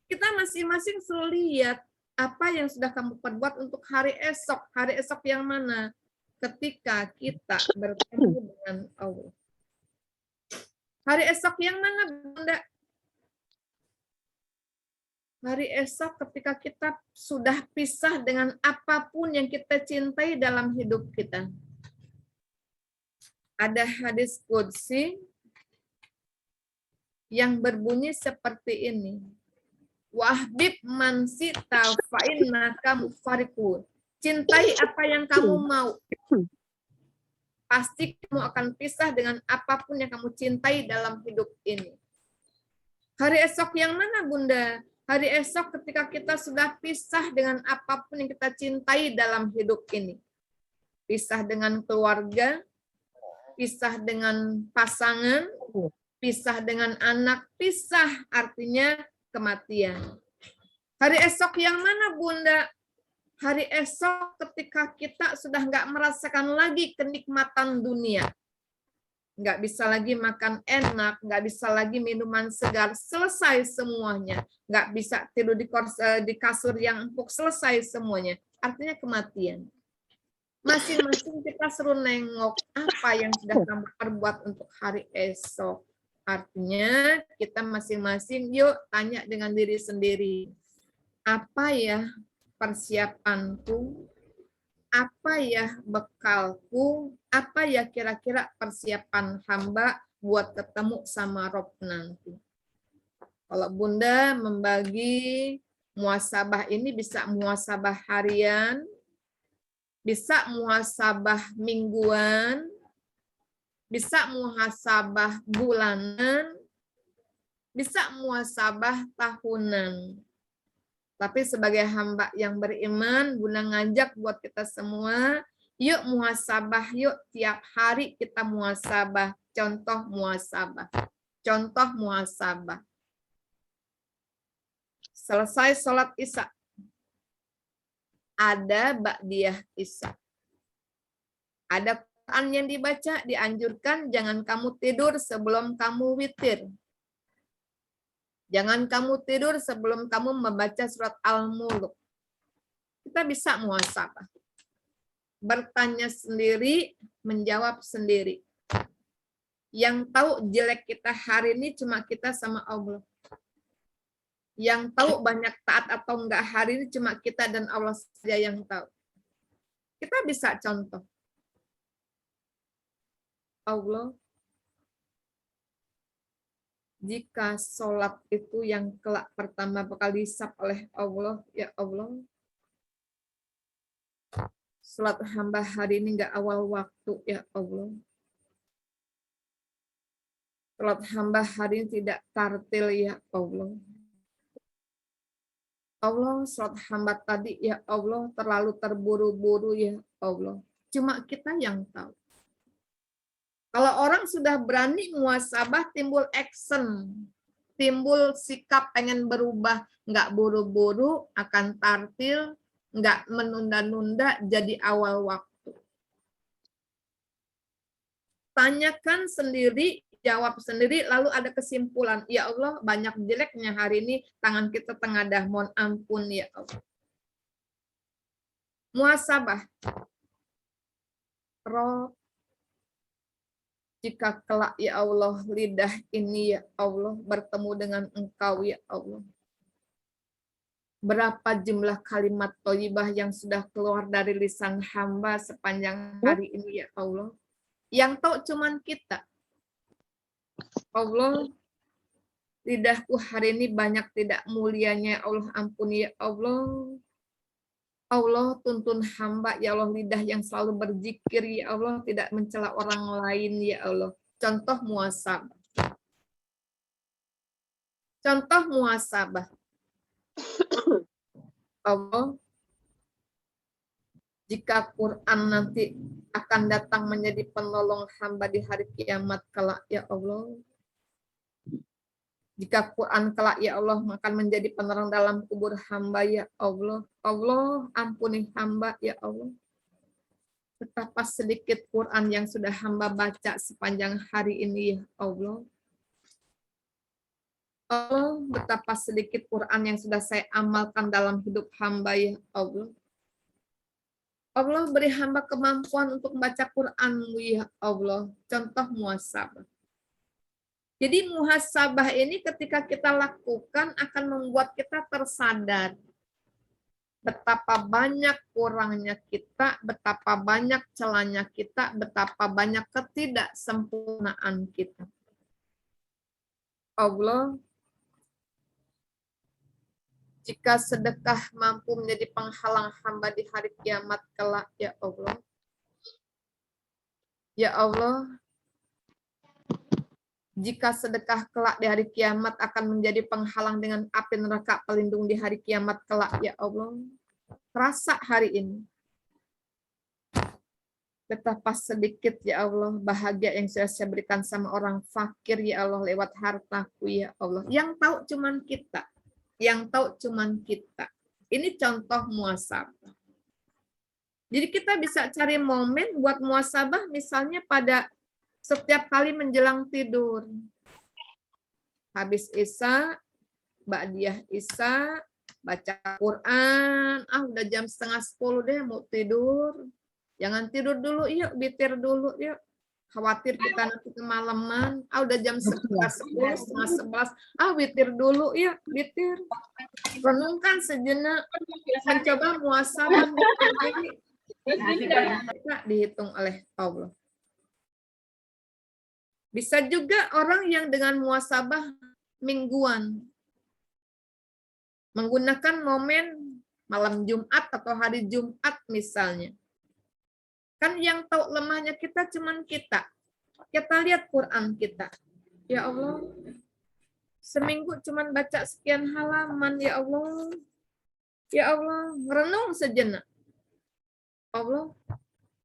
Kita masing-masing suruh lihat Apa yang sudah kamu perbuat untuk hari esok? Hari esok yang mana? Ketika kita bertemu dengan Allah. Hari esok yang mana, Bunda? Hari esok ketika kita sudah pisah dengan apapun yang kita cintai dalam hidup kita. Ada hadis qudsi yang berbunyi seperti ini. Wahbib man sita fa innaka mufariqun. Cintai apa yang kamu mau. Pasti kamu akan pisah dengan apapun yang kamu cintai dalam hidup ini. Hari esok yang mana, Bunda? Hari esok ketika kita sudah pisah dengan apapun yang kita cintai dalam hidup ini. Pisah dengan keluarga, pisah dengan pasangan, pisah dengan anak, pisah artinya kematian. Hari esok yang mana, Bunda? Hari esok ketika kita sudah nggak merasakan lagi kenikmatan dunia. Nggak bisa lagi makan enak, nggak bisa lagi minuman segar, selesai semuanya. Nggak bisa tidur di kasur yang empuk, selesai semuanya. Artinya kematian. Masing-masing kita suruh nengok apa yang sudah kamu perbuat untuk hari esok. Artinya kita masing-masing yuk tanya dengan diri sendiri. Apa ya persiapanku? Apa ya bekalku? Apa ya kira-kira persiapan hamba buat ketemu sama Rob nanti? Kalau Bunda membagi muhasabah ini bisa muhasabah harian, bisa muhasabah mingguan, bisa muhasabah bulanan, bisa muhasabah tahunan. Tapi sebagai hamba yang beriman, Bunda ngajak buat kita semua, yuk muhasabah, yuk tiap hari kita muhasabah. Contoh muhasabah. Contoh muhasabah. Selesai sholat Isya. Ada ba'diyah Isya. Ada Quran yang dibaca, dianjurkan jangan kamu tidur sebelum kamu witir. Jangan kamu tidur sebelum kamu membaca surat Al-Mulk. Kita bisa muhasabah. Bertanya sendiri, menjawab sendiri. Yang tahu jelek kita hari ini cuma kita sama Allah. Yang tahu banyak taat atau enggak hari ini cuma kita dan Allah saja yang tahu. Kita bisa contoh. Allah, jika sholat itu yang kelak pertama bakal dihisab oleh Allah, ya Allah, sholat hamba hari ini enggak awal waktu, ya Allah. Sholat hamba hari ini tidak tartil, ya Allah. Allah, sholat hamba tadi, ya Allah, terlalu terburu-buru, ya Allah. Cuma kita yang tahu. Kalau orang sudah berani muhasabah, timbul action, timbul sikap pengen berubah, nggak buru-buru, akan tartil, nggak menunda-nunda, jadi awal waktu. Tanyakan sendiri, jawab sendiri, lalu ada kesimpulan. Ya Allah, banyak jeleknya hari ini, tangan kita tengadah, mohon ampun ya Allah. Muhasabah. Roh, jika kelak ya Allah lidah ini ya Allah bertemu dengan Engkau ya Allah. Berapa jumlah kalimat thayyibah yang sudah keluar dari lisan hamba sepanjang hari ini ya Allah. Yang tahu cuman kita. Allah, lidahku hari ini banyak tidak mulianya, Allah ampuni ya Allah. Allah tuntun hamba, ya Allah, lidah yang selalu berzikir, ya Allah, tidak mencela orang lain, ya Allah. Contoh muhasabah. Contoh muhasabah. Allah, jika Quran nanti akan datang menjadi penolong hamba di hari kiamat kelak, ya Allah. Jika Quran kelak, ya Allah, akan menjadi penerang dalam kubur hamba, ya Allah. Allah, ampuni hamba, ya Allah. Betapa sedikit Quran yang sudah hamba baca sepanjang hari ini, ya Allah. Allah, betapa sedikit Quran yang sudah saya amalkan dalam hidup hamba ya Allah. Allah beri hamba kemampuan untuk membaca Quran ya Allah. Contoh muhasabah. Jadi muhasabah ini ketika kita lakukan akan membuat kita tersadar betapa banyak kurangnya kita, betapa banyak celahnya kita, betapa banyak ketidaksempurnaan kita. Allah, jika sedekah mampu menjadi penghalang hamba di hari kiamat kelak, ya Allah. Ya Allah, jika sedekah kelak di hari kiamat akan menjadi penghalang dengan api neraka pelindung di hari kiamat kelak, ya Allah. Terasa hari ini. Betapa sedikit, ya Allah, bahagia yang sudah saya berikan sama orang fakir, ya Allah, lewat hartaku, ya Allah. Yang tahu cuman kita. Yang tahu cuman kita. Ini contoh muhasabah. Jadi kita bisa cari momen buat muhasabah misalnya pada setiap kali menjelang tidur. Habis Isya, ba'diyah Isya, baca Quran, udah jam 9:30 deh mau tidur. Jangan tidur dulu, yuk, witir dulu, yuk. Khawatir kita nanti kemalaman. Udah jam 11:10, 10:30, witir dulu, yuk, witir. Renungkan sejenak, mencoba muhasabah ini. Dihitung oleh Allah. Bisa juga orang yang dengan muhasabah mingguan. Menggunakan momen malam Jumat atau hari Jumat misalnya. Kan yang tahu lemahnya kita cuman kita. Kita lihat Quran kita. Ya Allah, seminggu cuman baca sekian halaman, ya Allah. Ya Allah, renung sejenak. Allah,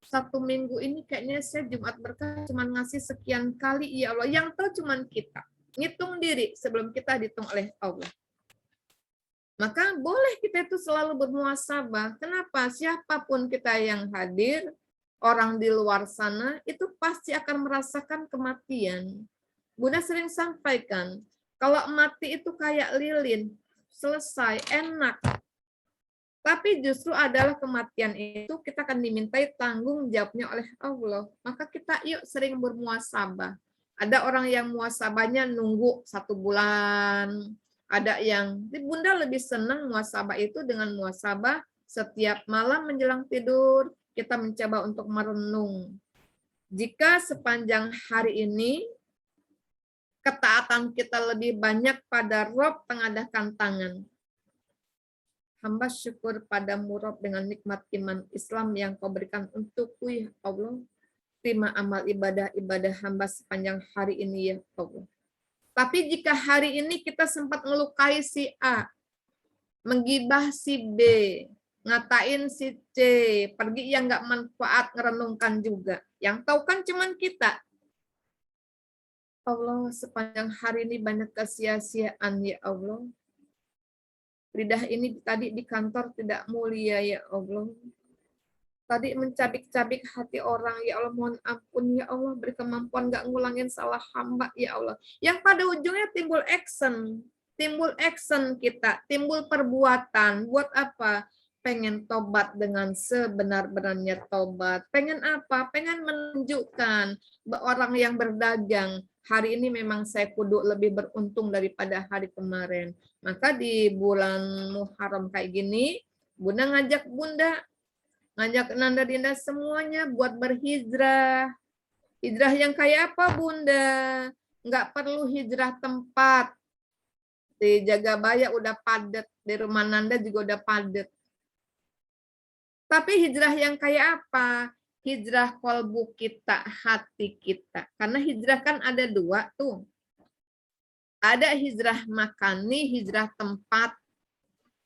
1 minggu ini kayaknya saya Jumat berkah cuman ngasih sekian kali, ya Allah. Yang tahu cuman kita. Ngitung diri sebelum kita dihitung oleh Allah. Maka boleh kita itu selalu bermuhasabah. Kenapa? Siapapun kita yang hadir, orang di luar sana, itu pasti akan merasakan kematian. Bunda sering sampaikan, kalau mati itu kayak lilin, selesai, enak. Tapi justru adalah kematian itu kita akan dimintai tanggung jawabnya oleh Allah. Maka kita yuk sering bermuhasabah. Ada orang yang muhasabahnya nunggu 1 bulan. Ada yang, Bunda lebih senang muhasabah itu dengan muhasabah setiap malam menjelang tidur, kita mencoba untuk merenung. Jika sepanjang hari ini, ketaatan kita lebih banyak pada Rob, tengadahkan tangan. Hamba syukur padamu Rob dengan nikmat iman Islam yang kau berikan untukku ya Allah. Terima amal ibadah hamba sepanjang hari ini ya Allah. Tapi jika hari ini kita sempat ngelukai si A, menggibah si B, ngatain si C, pergi yang nggak manfaat, ngerenungkan juga. Yang tahu kan cuman kita. Allah, sepanjang hari ini banyak kesia-siaan ya Allah. Lidah ini tadi di kantor tidak mulia ya Allah. Tadi mencabik-cabik hati orang, ya Allah, mohon ampun, ya Allah, beri kemampuan gak ngulangin salah hamba, ya Allah. Yang pada ujungnya timbul action kita, timbul perbuatan, buat apa? Pengen tobat dengan sebenar-benarnya tobat. Pengen apa? Pengen menunjukkan orang yang berdagang, hari ini memang saya kudu lebih beruntung daripada hari kemarin. Maka di bulan Muharram kayak gini, Bunda ngajak Nanda Dinda semuanya buat berhijrah. Hijrah yang kayak apa, Bunda? Nggak perlu hijrah tempat. Di Jagabaya udah padat, di rumah Nanda juga udah padat. Tapi hijrah yang kayak apa? Hijrah kolbu kita, hati kita. Karena hijrah kan ada 2 tuh. Ada hijrah makani, hijrah tempat.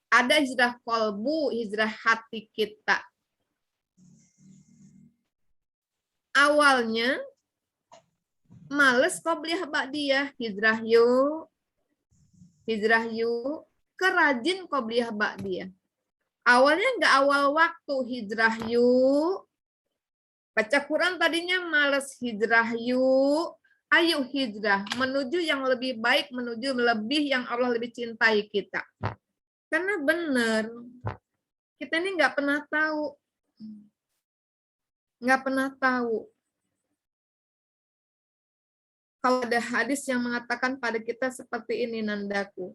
Ada hijrah kolbu, hijrah hati kita. Awalnya males qobliyah ba'diyah, hijrah yuk, kerajin qobliyah ba'diyah. Awalnya nggak awal waktu, hijrah yuk. Baca Quran tadinya males, hijrah yuk. Ayo hijrah menuju yang lebih baik, menuju lebih yang Allah lebih cintai kita. Karena benar, kita ini nggak pernah tahu. Nggak pernah tahu. Kalau ada hadis yang mengatakan pada kita seperti ini, Nandaku.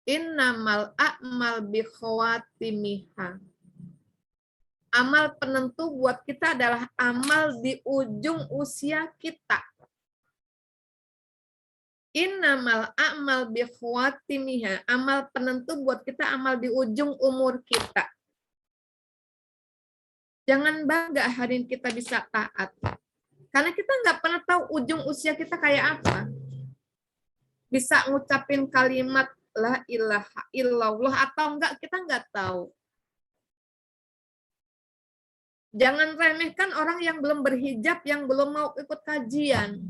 Innamal a'mal bi khawatimiha. Amal penentu buat kita adalah amal di ujung usia kita. Innamal a'mal bi khawatimiha. Amal penentu buat kita amal di ujung umur kita. Jangan bangga hari ini kita bisa taat. Karena kita nggak pernah tahu ujung usia kita kayak apa. Bisa ngucapin kalimat la ilaha illallah atau enggak, kita nggak tahu. Jangan remehkan orang yang belum berhijab, yang belum mau ikut kajian.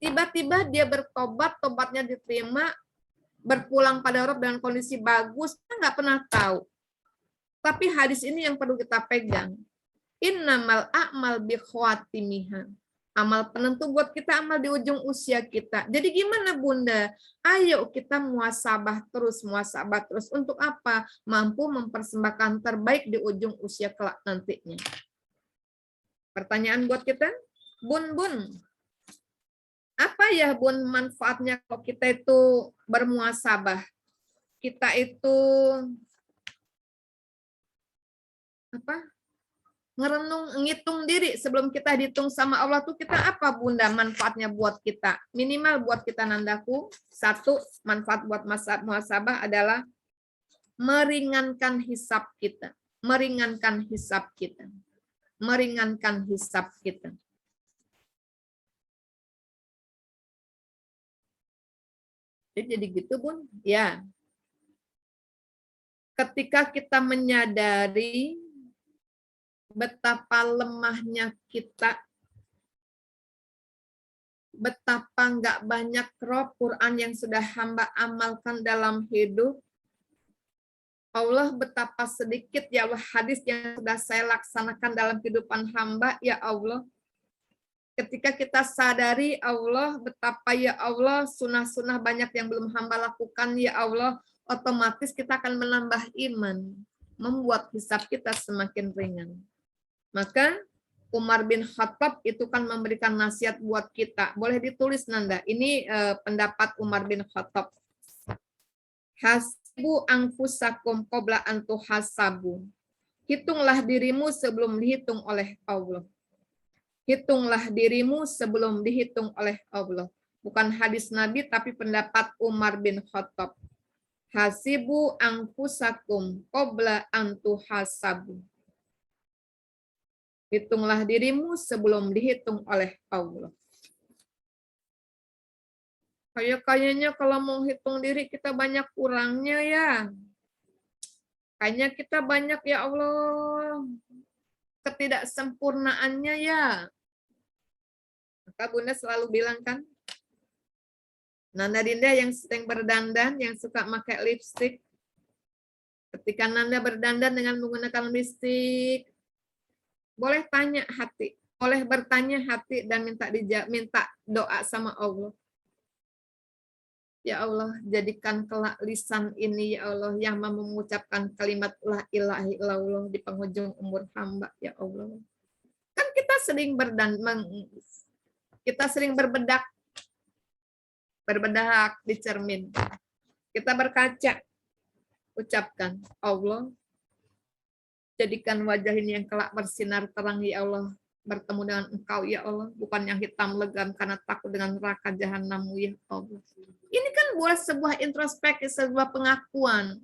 Tiba-tiba dia bertobat, tobatnya diterima, berpulang pada Rabb dengan kondisi bagus, kita nggak pernah tahu. Tapi hadis ini yang perlu kita pegang. Innamal a'mal bi khawatimiha. Amal penentu buat kita amal di ujung usia kita. Jadi gimana Bunda? Ayo kita muhasabah terus. Untuk apa? Mampu mempersembahkan terbaik di ujung usia kelak nantinya. Pertanyaan buat kita? Bun. Apa ya Bun manfaatnya kalau kita itu bermuhasabah? Kita itu ngerenung, ngitung diri sebelum kita dihitung sama Allah tuh kita apa Bunda manfaatnya buat kita? Minimal buat kita Nandaku, satu manfaat buat muhasabah adalah meringankan hisab kita. Meringankan hisab kita. Jadi gitu Bun, ya. Ketika kita menyadari betapa lemahnya kita, betapa nggak banyak roh Quran yang sudah hamba amalkan dalam hidup. Allah, betapa sedikit ya Allah hadis yang sudah saya laksanakan dalam kehidupan hamba, ya Allah. Ketika kita sadari Allah, betapa ya Allah sunah-sunah banyak yang belum hamba lakukan, ya Allah, otomatis kita akan menambah iman, membuat hisab kita semakin ringan. Maka Umar bin Khattab itu kan memberikan nasihat buat kita. Boleh ditulis Nanda. Ini pendapat Umar bin Khattab. Hasibu anfusakum qabla an tuhasabu. Hitunglah dirimu sebelum dihitung oleh Allah. Hitunglah dirimu sebelum dihitung oleh Allah. Bukan hadis Nabi tapi pendapat Umar bin Khattab. Hasibu anfusakum qabla an tuhasabu. Hitunglah dirimu sebelum dihitung oleh Allah. Kayaknya kalau mau hitung diri kita banyak kurangnya ya. Kayaknya kita banyak ya Allah ketidaksempurnaannya ya. Maka Bunda selalu bilang kan, Nanda Dinda yang sering berdandan, yang suka pakai lipstik, ketika Nanda berdandan dengan menggunakan lipstik, boleh tanya hati, boleh bertanya hati dan minta doa sama Allah. Ya Allah, jadikan kelak lisan ini ya Allah yang mau mengucapkan kalimat la ilaha illallah di penghujung umur hamba ya Allah. Kan kita sering berbedak di cermin. Kita berkaca, ucapkan Allah, jadikan wajah ini yang kelak bersinar terang ya Allah, bertemu dengan Engkau ya Allah, bukan yang hitam legam karena takut dengan neraka jahanam ya Allah. Ini kan buat sebuah introspeksi, sebuah pengakuan.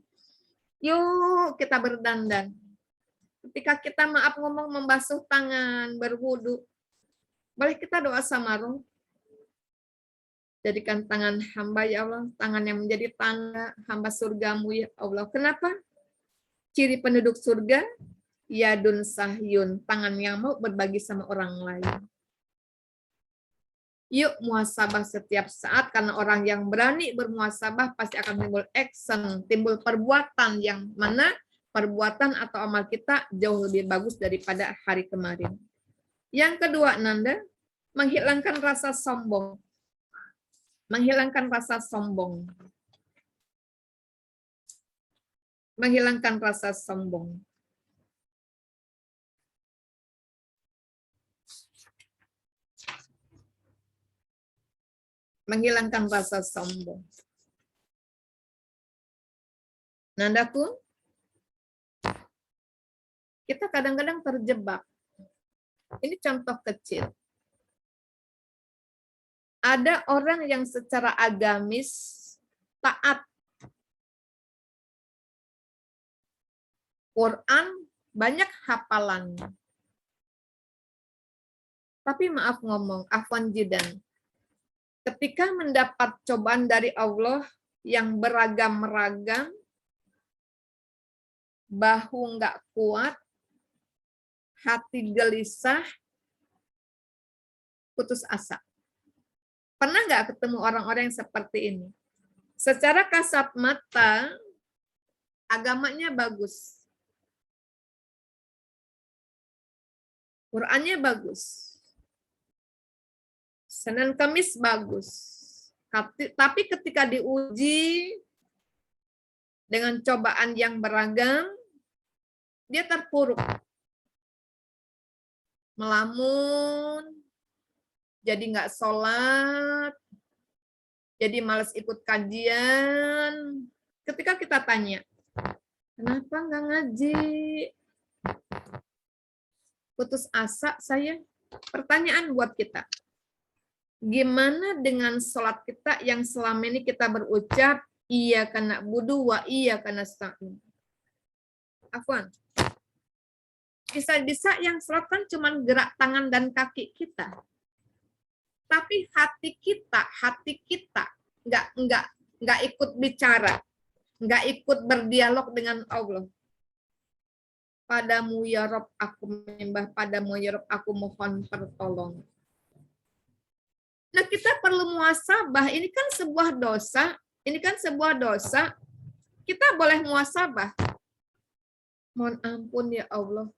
Yuk kita berdandan. Ketika kita maaf ngomong membasuh tangan, berwudu, boleh kita doa sama Roh. Jadikan tangan hamba ya Allah, tangan yang menjadi tangga hamba surgamu ya Allah. Kenapa? Ciri penduduk surga, yadun sahyun, tangan yang mau berbagi sama orang lain. Yuk muhasabah setiap saat, karena orang yang berani bermuhasabah pasti akan timbul action, timbul perbuatan yang mana perbuatan atau amal kita jauh lebih bagus daripada hari kemarin. Yang kedua, Nanda, menghilangkan rasa sombong. Menghilangkan rasa sombong. Menghilangkan rasa sombong. Menghilangkan rasa sombong. Nandaku, kita kadang-kadang terjebak. Ini contoh kecil. Ada orang yang secara agamis taat. Quran banyak hafalannya. Tapi maaf ngomong, afwan jidan. Ketika mendapat cobaan dari Allah yang beragam-ragam, bahu nggak kuat, hati gelisah, putus asa. Pernah nggak ketemu orang-orang yang seperti ini? Secara kasat mata, agamanya bagus. Qurannya bagus. Senin Kamis bagus. Tapi ketika diuji dengan cobaan yang beragam, dia terpuruk. Melamun, jadi nggak sholat, jadi malas ikut kajian. Ketika kita tanya, kenapa nggak ngaji? Putus asa saya. Pertanyaan buat kita. Gimana dengan sholat kita yang selama ini kita berucap, iya kana budu wa iya kana sa'in. Afwan. Bisa-bisa yang sholat kan cuma gerak tangan dan kaki kita. Tapi hati kita nggak ikut bicara, nggak ikut berdialog dengan Allah. Padamu ya Rob aku menyembah, padamu ya Rob aku mohon pertolongan. Nah, kita perlu muhasabah. Ini kan sebuah dosa. Kita boleh muhasabah. Mohon ampun ya Allah.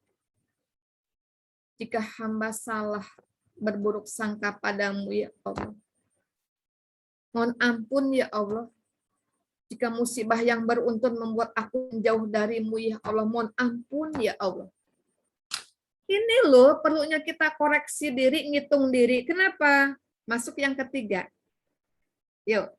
Jika hamba salah berburuk sangka padamu ya Allah. Mohon ampun ya Allah. Jika musibah yang beruntun membuat aku menjauh darimu ya Allah. Mohon ampun ya Allah. Ini loh perlunya kita koreksi diri, ngitung diri. Kenapa? Masuk yang ketiga. Yuk.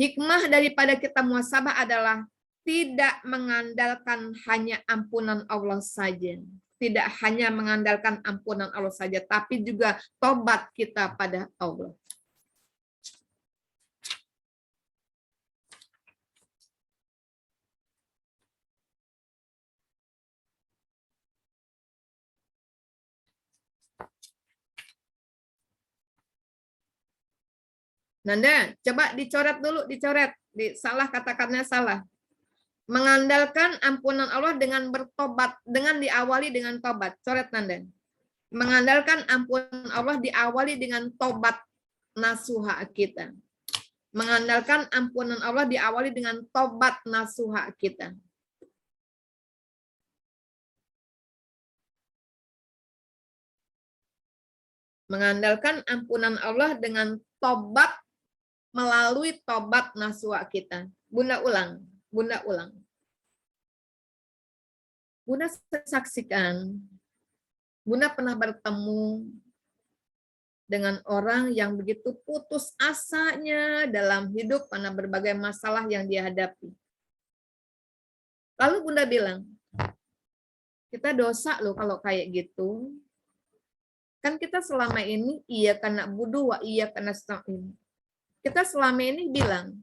Hikmah daripada kita muhasabah adalah tidak mengandalkan hanya ampunan Allah saja. Tidak hanya mengandalkan ampunan Allah saja, tapi juga tobat kita pada Allah. Nanda, coba dicoret dulu, salah kata-katanya salah. Mengandalkan ampunan Allah dengan bertobat, dengan diawali dengan tobat. Coret Nanda. Mengandalkan ampunan Allah diawali dengan tobat nasuha kita. Mengandalkan ampunan Allah diawali dengan tobat nasuha kita. Mengandalkan ampunan Allah dengan tobat melalui tobat nasuha kita. Bunda ulang. Bunda saksikan, Bunda pernah bertemu dengan orang yang begitu putus asanya dalam hidup karena berbagai masalah yang dia hadapi. Lalu Bunda bilang, kita dosa loh kalau kayak gitu. Kan kita selama ini iya kana budu wa iya kana sa'in. Kita selama ini bilang,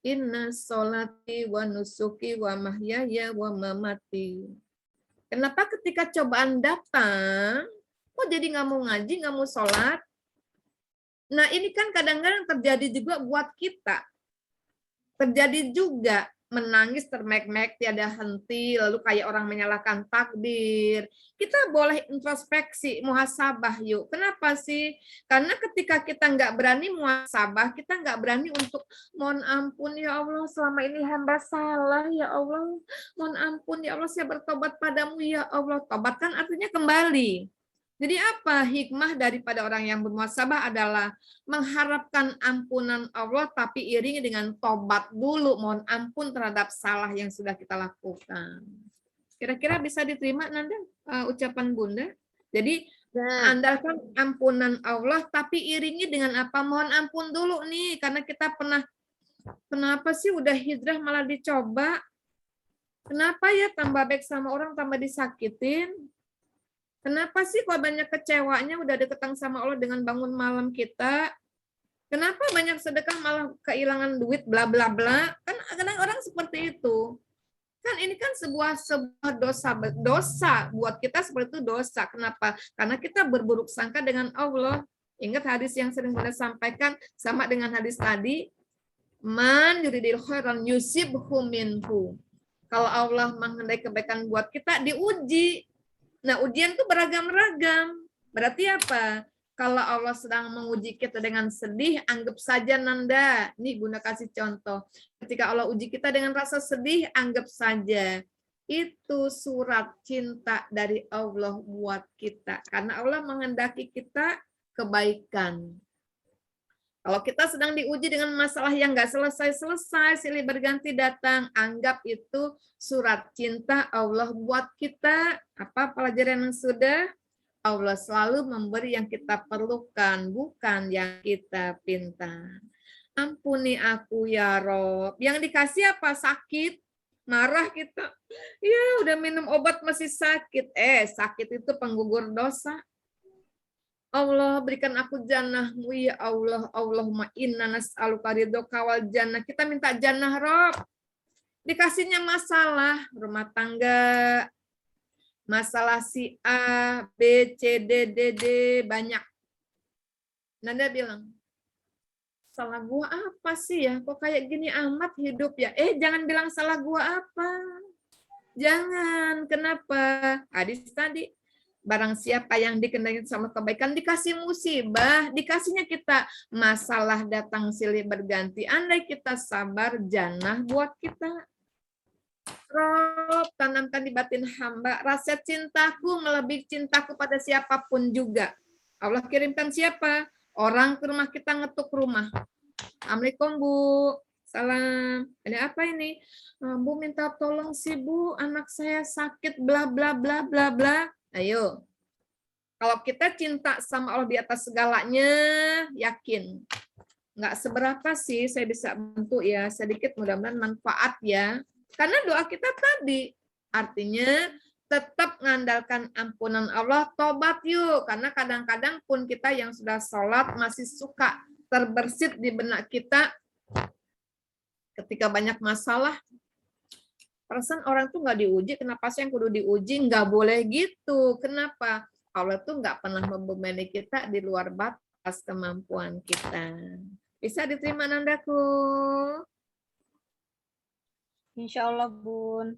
inna sholati wa nusuki wa mahyaya wa mamati. Kenapa ketika cobaan datang, kok jadi nggak mau ngaji, nggak mau sholat? Nah ini kan kadang-kadang terjadi juga buat kita. Terjadi juga menangis termek-mek tiada henti, lalu kayak orang menyalahkan takdir. Kita boleh introspeksi, muhasabah yuk. Kenapa sih? Karena ketika kita nggak berani muhasabah, kita nggak berani untuk mohon ampun ya Allah, selama ini hamba salah ya Allah. Mohon ampun ya Allah, saya bertobat padamu ya Allah. Tobat kan artinya kembali. Jadi apa hikmah daripada orang yang bermuhasabah adalah mengharapkan ampunan Allah tapi iringi dengan tobat dulu, mohon ampun terhadap salah yang sudah kita lakukan. Kira-kira bisa diterima Nanda ucapan Bunda? Jadi Ya. andalkan ampunan Allah tapi iringi dengan apa? Mohon ampun dulu nih karena kita kenapa sih udah hijrah malah dicoba? Kenapa ya tambah baik sama orang tambah disakitin? Kenapa sih kok banyak kecewanya udah deketang sama Allah dengan bangun malam kita? Kenapa banyak sedekah malah kehilangan duit bla bla bla? Kan kadang orang seperti itu. Kan ini kan sebuah dosa buat kita seperti itu dosa. Kenapa? Karena kita berburuk sangka dengan Allah. Ingat hadis yang sering Bunda sampaikan sama dengan hadis tadi, man yuridil khairan yusibhu minhu. Kalau Allah menghendaki kebaikan buat kita diuji. Nah, ujian itu beragam-ragam. Berarti apa? Kalau Allah sedang menguji kita dengan sedih, anggap saja Nanda. Nih Bunda kasih contoh. Ketika Allah uji kita dengan rasa sedih, anggap saja. Itu surat cinta dari Allah buat kita. Karena Allah menghendaki kita kebaikan. Kalau kita sedang diuji dengan masalah yang nggak selesai-selesai, silih berganti datang, anggap itu surat cinta Allah buat kita. Apa pelajaran yang sudah? Allah selalu memberi yang kita perlukan, bukan yang kita pinta. Ampuni aku ya Rob. Yang dikasih apa? Sakit. Marah kita. Ya udah minum obat masih sakit. Sakit itu penggugur dosa. Allah berikan aku jannah-Mu ya Allah. Allahumma inna nas'aluka ridhoka wal jannah. Kita minta jannah, Rob. Dikasihnya masalah rumah tangga, masalah si A, B, C, D, D, D, banyak. Nanda bilang, salah gua apa sih ya? Kok kayak gini amat hidup ya? Jangan bilang salah gua apa. Jangan. Kenapa? Hadis tadi. Barang siapa yang dikendarai sama kebaikan dikasih musibah, dikasihnya kita masalah datang silih berganti. Andai kita sabar, jannah buat kita. Rob, tanamkan di batin hamba rasa cintaku melebihi cintaku pada siapapun juga. Allah kirimkan siapa? Orang ke rumah kita ngetuk rumah. Assalamualaikum Bu. Salam. Ada apa ini? Bu minta tolong sih Bu, anak saya sakit bla bla bla bla bla. Ayo. Kalau kita cinta sama Allah di atas segalanya, yakin. Nggak seberapa sih saya bisa bantu ya, sedikit mudah-mudahan manfaat ya. Karena doa kita tadi, artinya tetap mengandalkan ampunan Allah, tobat yuk. Karena kadang-kadang pun kita yang sudah sholat masih suka terbersit di benak kita ketika banyak masalah. Perasaan orang tuh nggak diuji, kenapa sih yang kudu diuji? Nggak boleh gitu. Kenapa? Allah tuh nggak pernah membebani kita di luar batas kemampuan kita. Bisa diterima Nandaku? Insya Allah, Bun.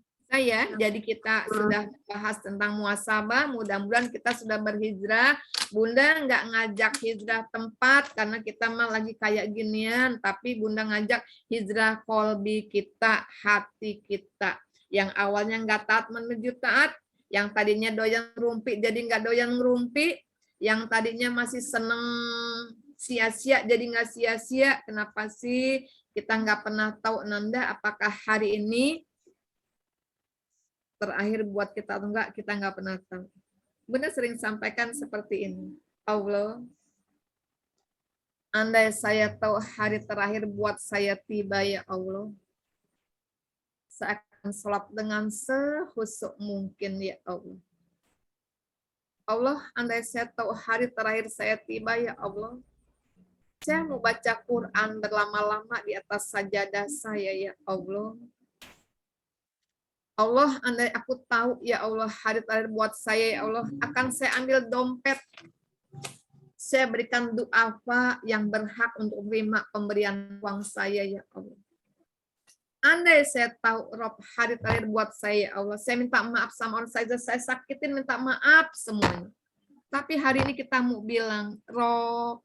Jadi kita sudah bahas tentang muhasabah, mudah-mudahan kita sudah berhijrah. Bunda nggak ngajak hijrah tempat karena kita mah lagi kayak ginian, tapi Bunda ngajak hijrah kolbi kita, hati kita. Yang awalnya nggak taat menuju taat, yang tadinya doyan ngerumpi jadi nggak doyan ngerumpi, yang tadinya masih seneng sia-sia jadi nggak sia-sia. Kenapa sih kita nggak pernah tahu Nanda apakah hari ini terakhir buat kita atau enggak, kita nggak pernah tahu. Bunda sering sampaikan seperti ini. Allah, andai saya tahu hari terakhir buat saya tiba ya Allah, saya akan sholat dengan sehusuk mungkin ya Allah. Allah, andai saya tahu hari terakhir saya tiba ya Allah, saya mau baca Quran berlama-lama di atas sajadah saya ya Allah. Allah, andai aku tahu ya Allah hari terakhir buat saya ya Allah, akan saya ambil dompet. Saya berikan doa apa yang berhak untuk menerima pemberian uang saya ya Allah. Andai saya tahu Rob hari terakhir buat saya ya Allah, saya minta maaf sama orang saya sakitin, minta maaf semuanya. Tapi hari ini kita mau bilang, Rob,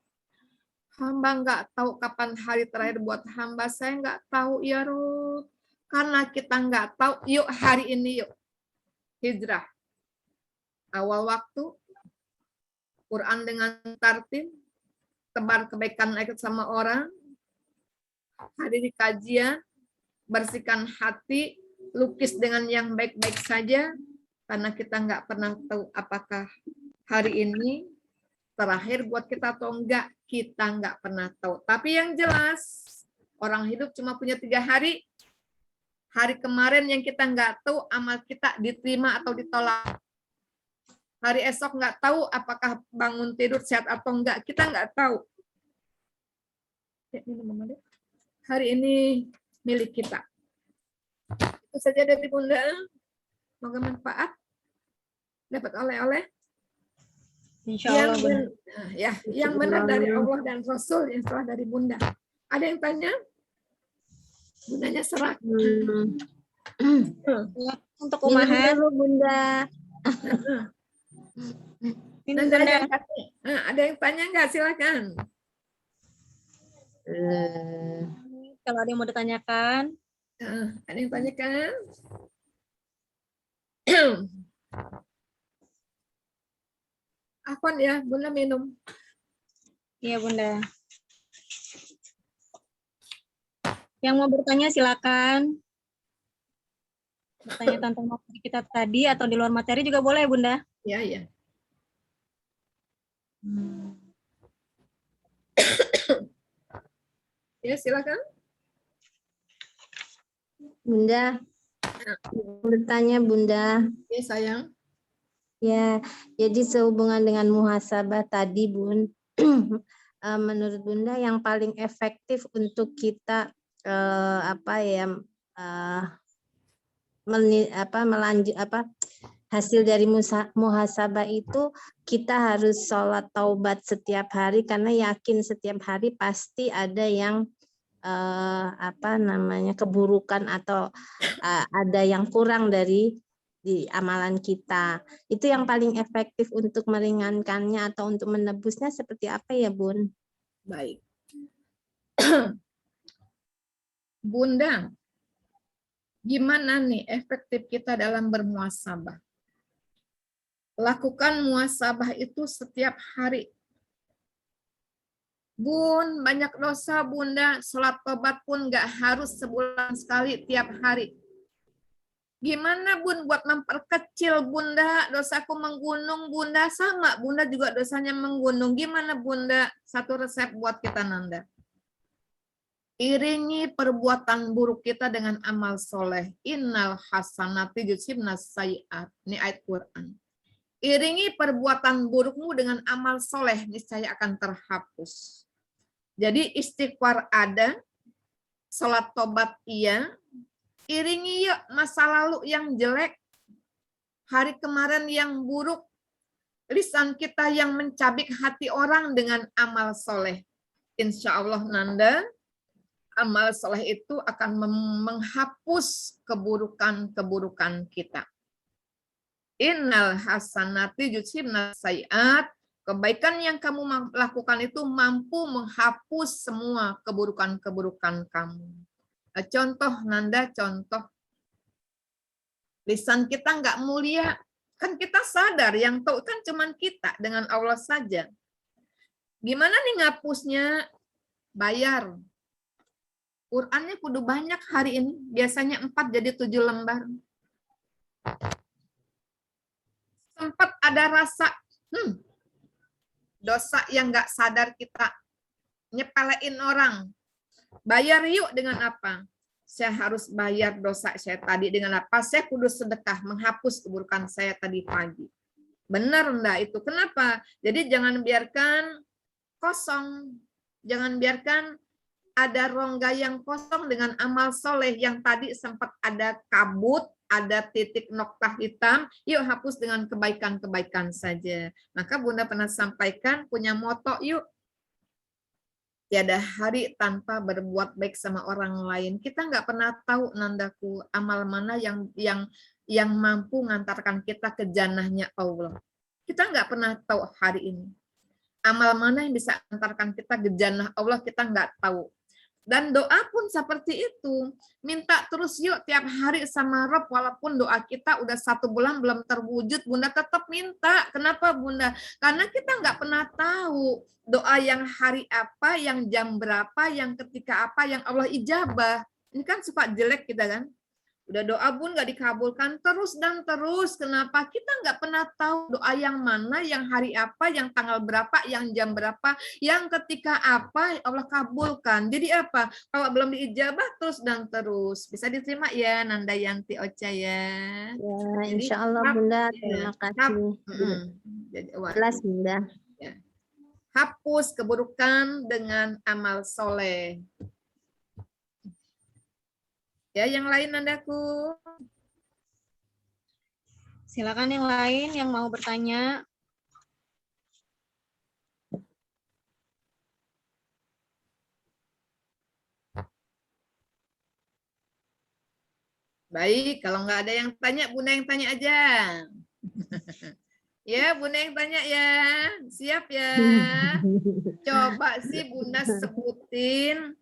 hamba nggak tahu kapan hari terakhir buat hamba, saya nggak tahu ya Rob. Karena kita nggak tahu, yuk hari ini yuk hijrah. Awal waktu, Quran dengan tartil, tebar kebaikan sama orang, hadiri kajian, bersihkan hati, lukis dengan yang baik-baik saja, karena kita nggak pernah tahu apakah hari ini terakhir buat kita atau enggak, kita nggak pernah tahu. Tapi yang jelas, orang hidup cuma punya 3 hari. Hari kemarin yang kita nggak tahu amal kita diterima atau ditolak. Hari esok nggak tahu apakah bangun tidur sehat atau enggak, kita nggak tahu. Hari ini milik kita. Itu saja dari Bunda. Semoga manfaat. Dapat oleh-oleh. Insya Allah, Bunda. Yang benar dari Allah dan Rasul, yang salah dari Bunda. Ada yang tanya? Bundanya serah. Untuk umahan. Bunda. Minum, Ada Bunda. ada yang tanya nggak? Silakan. Kalau ada yang mau ditanyakan. Ada yang tanyakan? Afwan ya, Bunda minum. Iya, Bunda. Yang mau bertanya silakan. Bertanya tentang materi kita tadi atau di luar materi juga boleh, Bunda. Ya, ya. Ya, silakan. Bunda, bertanya Bunda. Ya, sayang. Ya, jadi sehubungan dengan muhasabah tadi, Bun, menurut Bunda yang paling efektif untuk kita hasil dari muhasabah itu kita harus sholat taubat setiap hari karena yakin setiap hari pasti ada yang keburukan atau ada yang kurang dari di amalan kita. Itu yang paling efektif untuk meringankannya atau untuk menebusnya seperti apa ya, Bun? Baik. Bunda, gimana nih efektif kita dalam bermuhasabah? Lakukan muhasabah itu setiap hari. Bun, banyak dosa Bunda, sholat tobat pun nggak harus sebulan sekali tiap hari. Gimana Bun buat memperkecil Bunda, dosaku menggunung Bunda, sama Bunda juga dosanya menggunung. Gimana Bunda? Satu resep buat kita Nanda. Iringi perbuatan buruk kita dengan amal soleh. Innal hasanati yudhibnas sayyi'at. Ini ayat Quran. Iringi perbuatan burukmu dengan amal soleh, niscaya akan terhapus. Jadi istighfar ada, sholat tobat iya, iringi yuk masa lalu yang jelek, hari kemarin yang buruk, lisan kita yang mencabik hati orang dengan amal soleh. Insya Allah Nanda, amal soleh itu akan menghapus keburukan-keburukan kita. Innal hasanati yudhibnas sayyi'at. Kebaikan yang kamu lakukan itu mampu menghapus semua keburukan-keburukan kamu. Contoh Nanda, contoh. Lisan kita nggak mulia. Kan kita sadar yang tahu kan cuman kita dengan Allah saja. Gimana nih ngapusnya? Bayar. Qurannya kudu banyak hari ini. Biasanya 4 jadi 7 lembar. Sempat ada rasa, dosa yang nggak sadar kita nyepelein orang. Bayar yuk dengan apa? Saya harus bayar dosa saya tadi dengan apa? Saya kudu sedekah menghapus keburukan saya tadi pagi. Benar enggak itu? Kenapa? Jadi jangan biarkan kosong. Jangan biarkan ada rongga yang kosong dengan amal soleh yang tadi sempat ada kabut, ada titik noktah hitam, yuk hapus dengan kebaikan-kebaikan saja. Maka Bunda pernah sampaikan punya moto yuk, tiada hari tanpa berbuat baik sama orang lain. Kita nggak pernah tahu Nandaku amal mana yang mampu mengantarkan kita ke jannahnya Allah. Kita nggak pernah tahu hari ini. Amal mana yang bisa mengantarkan kita ke jannah Allah kita nggak tahu. Dan doa pun seperti itu. Minta terus yuk tiap hari sama Rob, walaupun doa kita udah 1 bulan belum terwujud, Bunda tetap minta. Kenapa Bunda? Karena kita nggak pernah tahu doa yang hari apa, yang jam berapa, yang ketika apa, yang Allah ijabah. Ini kan suka jelek kita kan. Udah doa pun nggak dikabulkan terus dan terus. Kenapa? Kita nggak pernah tahu doa yang mana, yang hari apa, yang tanggal berapa, yang jam berapa, yang ketika apa Allah kabulkan. Jadi apa? Kalau belum diijabah terus dan terus. Bisa diterima ya Nanda Yanti Ocha ya. Ya, Jadi, insya Allah Bunda, terima kasih. Jadi, Jelas Bunda. hapus keburukan dengan amal soleh. Ya, yang lain Nandaku. Silakan yang lain yang mau bertanya. Baik, kalau nggak ada yang tanya, Bunda yang tanya aja. Ya, Bunda yang tanya ya. Siap ya. Coba sih Bunda sebutin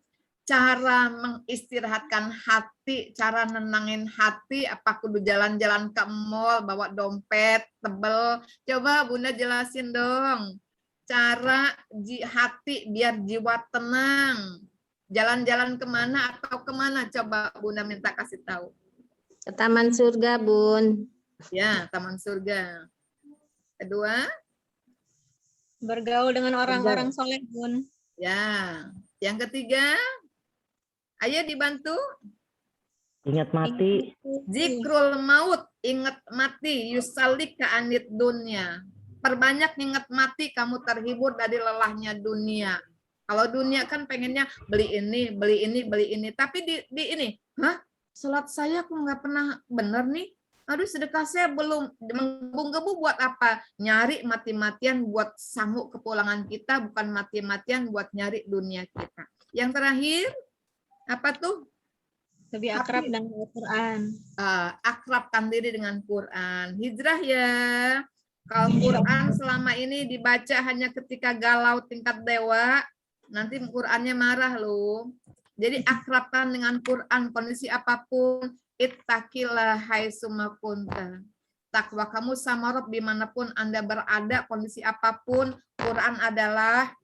cara mengistirahatkan hati, cara nenangin hati, apa kudu jalan-jalan ke mall, bawa dompet tebel. Coba Bunda jelasin dong. Cara hati biar jiwa tenang. Jalan-jalan kemana atau kemana? Coba Bunda minta kasih tahu. Ke Taman Surga, Bun. Ya, Taman Surga. Kedua? Bergaul dengan orang-orang soleh, Bun. Ya. Yang ketiga? Ayo dibantu. Ingat mati. Zikrul maut, ingat mati, yusalik ke anit dunia. Perbanyak ingat mati, kamu terhibur dari lelahnya dunia. Kalau dunia kan pengennya beli ini, beli ini, beli ini. Tapi di ini, salat saya kok nggak pernah bener nih. Aduh, sedekah saya belum menggebu-gebu buat apa? Nyari mati-matian buat sanggup kepulangan kita, bukan mati-matian buat nyari dunia kita. Yang terakhir, apa tuh? Lebih akrab dengan Al-Quran. Akrabkan diri dengan Quran. Hijrah ya. Kalau Quran selama ini dibaca hanya ketika galau tingkat dewa, nanti Qurannya marah loh. Jadi akrabkan dengan Quran kondisi apapun. Ittaqillah haitsuma kunta. Takwa kamu sama Rabb dimanapun Anda berada, kondisi apapun, Quran adalah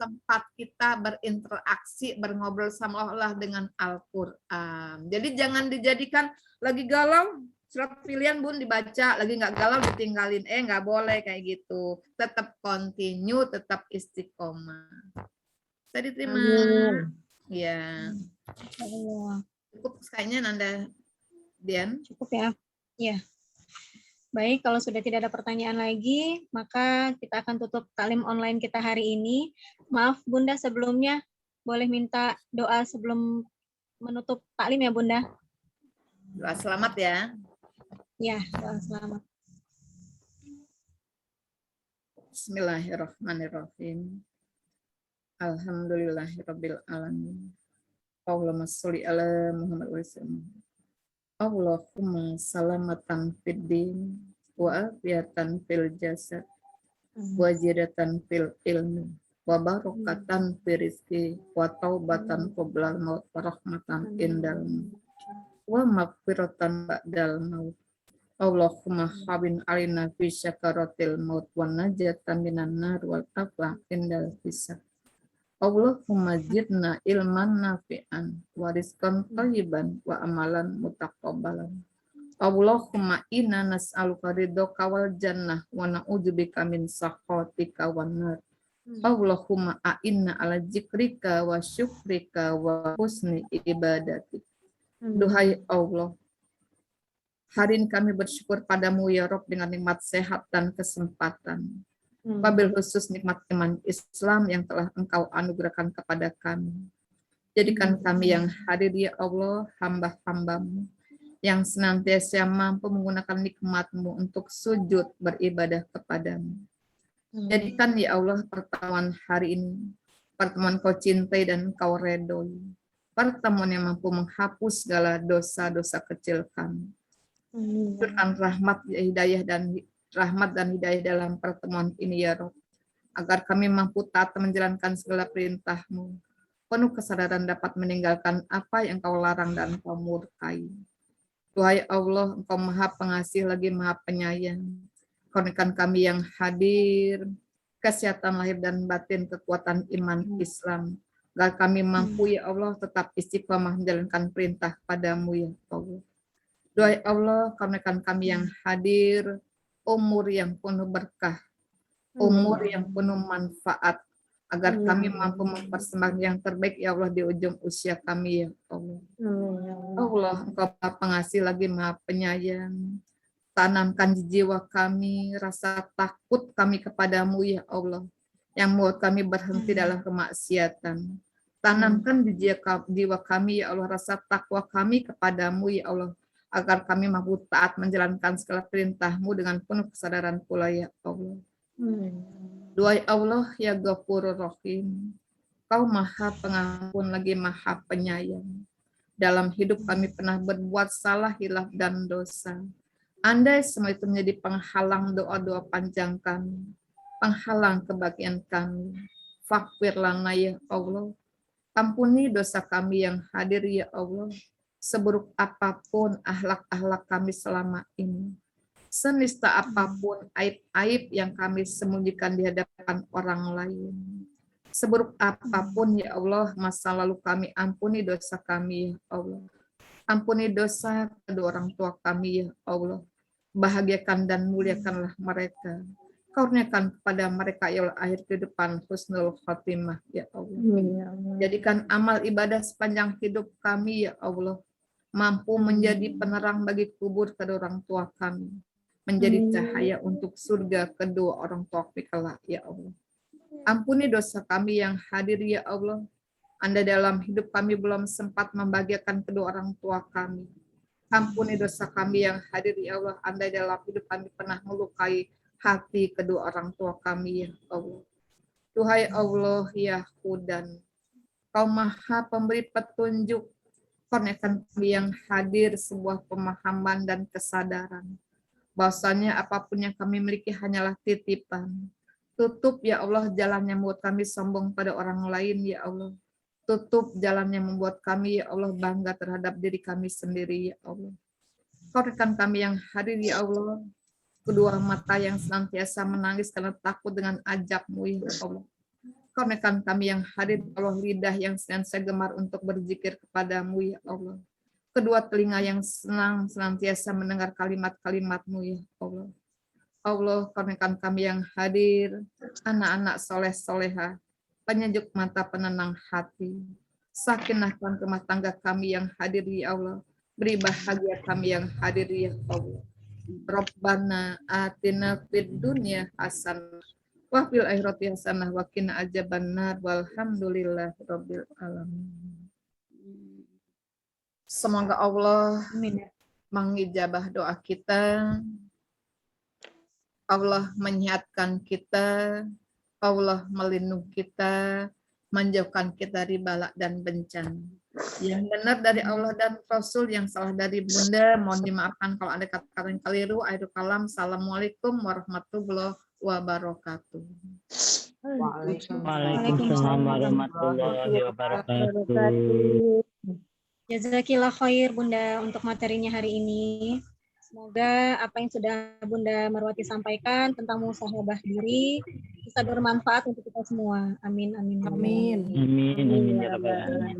tempat kita berinteraksi, berngobrol sama Allah dengan Al-Quran. Jadi jangan dijadikan lagi galau, surat pilihan Bun dibaca, lagi nggak galau ditinggalin. Nggak boleh kayak gitu. Tetap continue, tetap istiqomah. Bisa diterima? Ya. Cukup kayaknya Nanda Dian. Cukup ya. Iya. Baik, kalau sudah tidak ada pertanyaan lagi, maka kita akan tutup taklim online kita hari ini. Maaf Bunda, sebelumnya boleh minta doa sebelum menutup taklim ya Bunda? Doa selamat ya. Ya, doa selamat. Bismillahirrahmanirrahim. Alhamdulillahirabbil alamin. Allahumma sholli ala Muhammad wa sallam. Allahumma salamatan fid din wa afiyatan fil jasad wa jidatan fil ilmi wa barakatan fil rizqi wa taubatan qoblal maut wa rahmatan indal maut wa maghfiratan ba'dal maut. Allahumma hawin alina fi syakaratil maut wa najatan minan nar wal afwa indal hisab. Allahumma zidna ilman nafi'an wa rizqan thayyiban wa amalan mutaqabbalan. Allahumma inna nas'aluka ridhoka wal jannah wa na'udzubika min sakhatika wan nar. Allahumma a'inna ala zikrika wa syukrika wa husni ibadatik. Duhai Allah, hari ini kami bersyukur padamu ya Rabb dengan nikmat sehat dan kesempatan. Wabil khusus nikmat iman Islam yang telah Engkau anugerahkan kepada kami. Jadikan kami yang hadir ya Allah, hamba-hambamu, yang senantiasa mampu menggunakan nikmat-Mu untuk sujud beribadah kepadamu. Jadikan ya Allah pertemuan hari ini, pertemuan Kau cintai dan Kau redoi. Pertemuan yang mampu menghapus segala dosa-dosa kecil kami. Berikan rahmat dan hidayah dalam pertemuan ini ya Rabb. agar kami mampu taat menjalankan segala perintah-Mu. Penuh kesadaran dapat meninggalkan apa yang Kau larang dan Kau murkai. Tuhai Allah, Engkau Maha Pengasih lagi Maha Penyayang. Kurniakan kami yang hadir, kesehatan lahir dan batin, kekuatan iman Islam. Agar kami mampu ya Allah tetap istiqomah menjalankan perintah padamu ya Allah. Doa Allah, kurniakan kami yang hadir, umur yang penuh berkah, umur yang penuh manfaat, agar kami mampu mempersembahkan yang terbaik ya Allah di ujung usia kami ya Allah. Allah, Engkau Maha Pengasih lagi Maha Penyayang. Tanamkan di jiwa kami rasa takut kami kepadamu ya Allah, yang membuat kami berhenti dalam kemaksiatan. Tanamkan di jiwa kami ya Allah rasa takwa kami kepadamu ya Allah, agar kami mampu taat menjalankan segala perintah-Mu dengan penuh kesadaran pula ya Allah. Doa Allah ya Ghafurur Rahim. Kau Maha Pengampun lagi Maha Penyayang. Dalam hidup kami pernah berbuat salah, hilaf, dan dosa. Andai semua itu menjadi penghalang doa-doa panjang kami, penghalang kebahagiaan kami, faghfir lana ya Allah. Ampuni dosa kami yang hadir ya Allah, seburuk apapun akhlak-akhlak kami selama ini. Senista apapun aib-aib yang kami sembunyikan di hadapan orang lain. Seburuk apapun ya Allah masa lalu kami, ampuni dosa kami ya Allah. Ampuni dosa kedua orang tua kami ya Allah. Bahagiakan dan muliakanlah mereka. Kurniakan kepada mereka ya Allah akhir kehidupan husnul khotimah ya Allah. Jadikan amal ibadah sepanjang hidup kami ya Allah mampu menjadi penerang bagi kubur kedua orang tua kami, menjadi cahaya untuk surga kedua orang tua kami kelak ya Allah. Ampuni dosa kami yang hadir ya Allah. Anda dalam hidup kami belum sempat membahagiakan kedua orang tua kami. Ampuni dosa kami yang hadir ya Allah. Anda dalam hidup kami pernah melukai hati kedua orang tua kami ya Allah. Tuhai Allah ya Hudan, Kau Maha Pemberi petunjuk. Kurniakan kami yang hadir sebuah pemahaman dan kesadaran bahwasanya apapun yang kami miliki hanyalah titipan. Tutup ya Allah jalan yang membuat kami sombong pada orang lain ya Allah. Tutup jalan yang membuat kami ya Allah bangga terhadap diri kami sendiri ya Allah. Kurniakan kami yang hadir ya Allah, kedua mata yang senantiasa menangis karena takut dengan ajab-Mu ya Allah. Kurniakan kami yang hadir ya Allah, lidah yang senantiasa gemar untuk berzikir kepadamu ya Allah. Kedua telinga yang senang senantiasa mendengar kalimat-kalimat-Mu ya Allah. Allah, kurniakan kami yang hadir, anak-anak soleh-soleha, penyejuk mata, penenang hati. Sakinahkan rumah tangga kami yang hadir ya Allah. Beri bahagia kami yang hadir ya Allah. Rabbana atina fid dunya hasanah wa fil akhirati hasanah wa qina adzabannar walhamdulillahi rabbil alamin. Semoga Allah mengijabah doa kita. Allah menyehatkan kita, Allah melindungi kita, menjauhkan kita dari bala dan bencana. Yang benar dari Allah dan Rasul, yang salah dari Bunda, mohon dimaafkan kalau ada kata-kata yang keliru. Akhirul kalam. Assalamualaikum warahmatullahi wabarakatuh. Waalaikumsalam warahmatullahi wabarakatuh. Jazakillah khair Bunda untuk materinya hari ini. Semoga apa yang sudah Bunda Marwati sampaikan tentang musahabah diri bisa bermanfaat untuk kita semua. Amin, amin. Amin. Amin, amin ya rabbal alamin.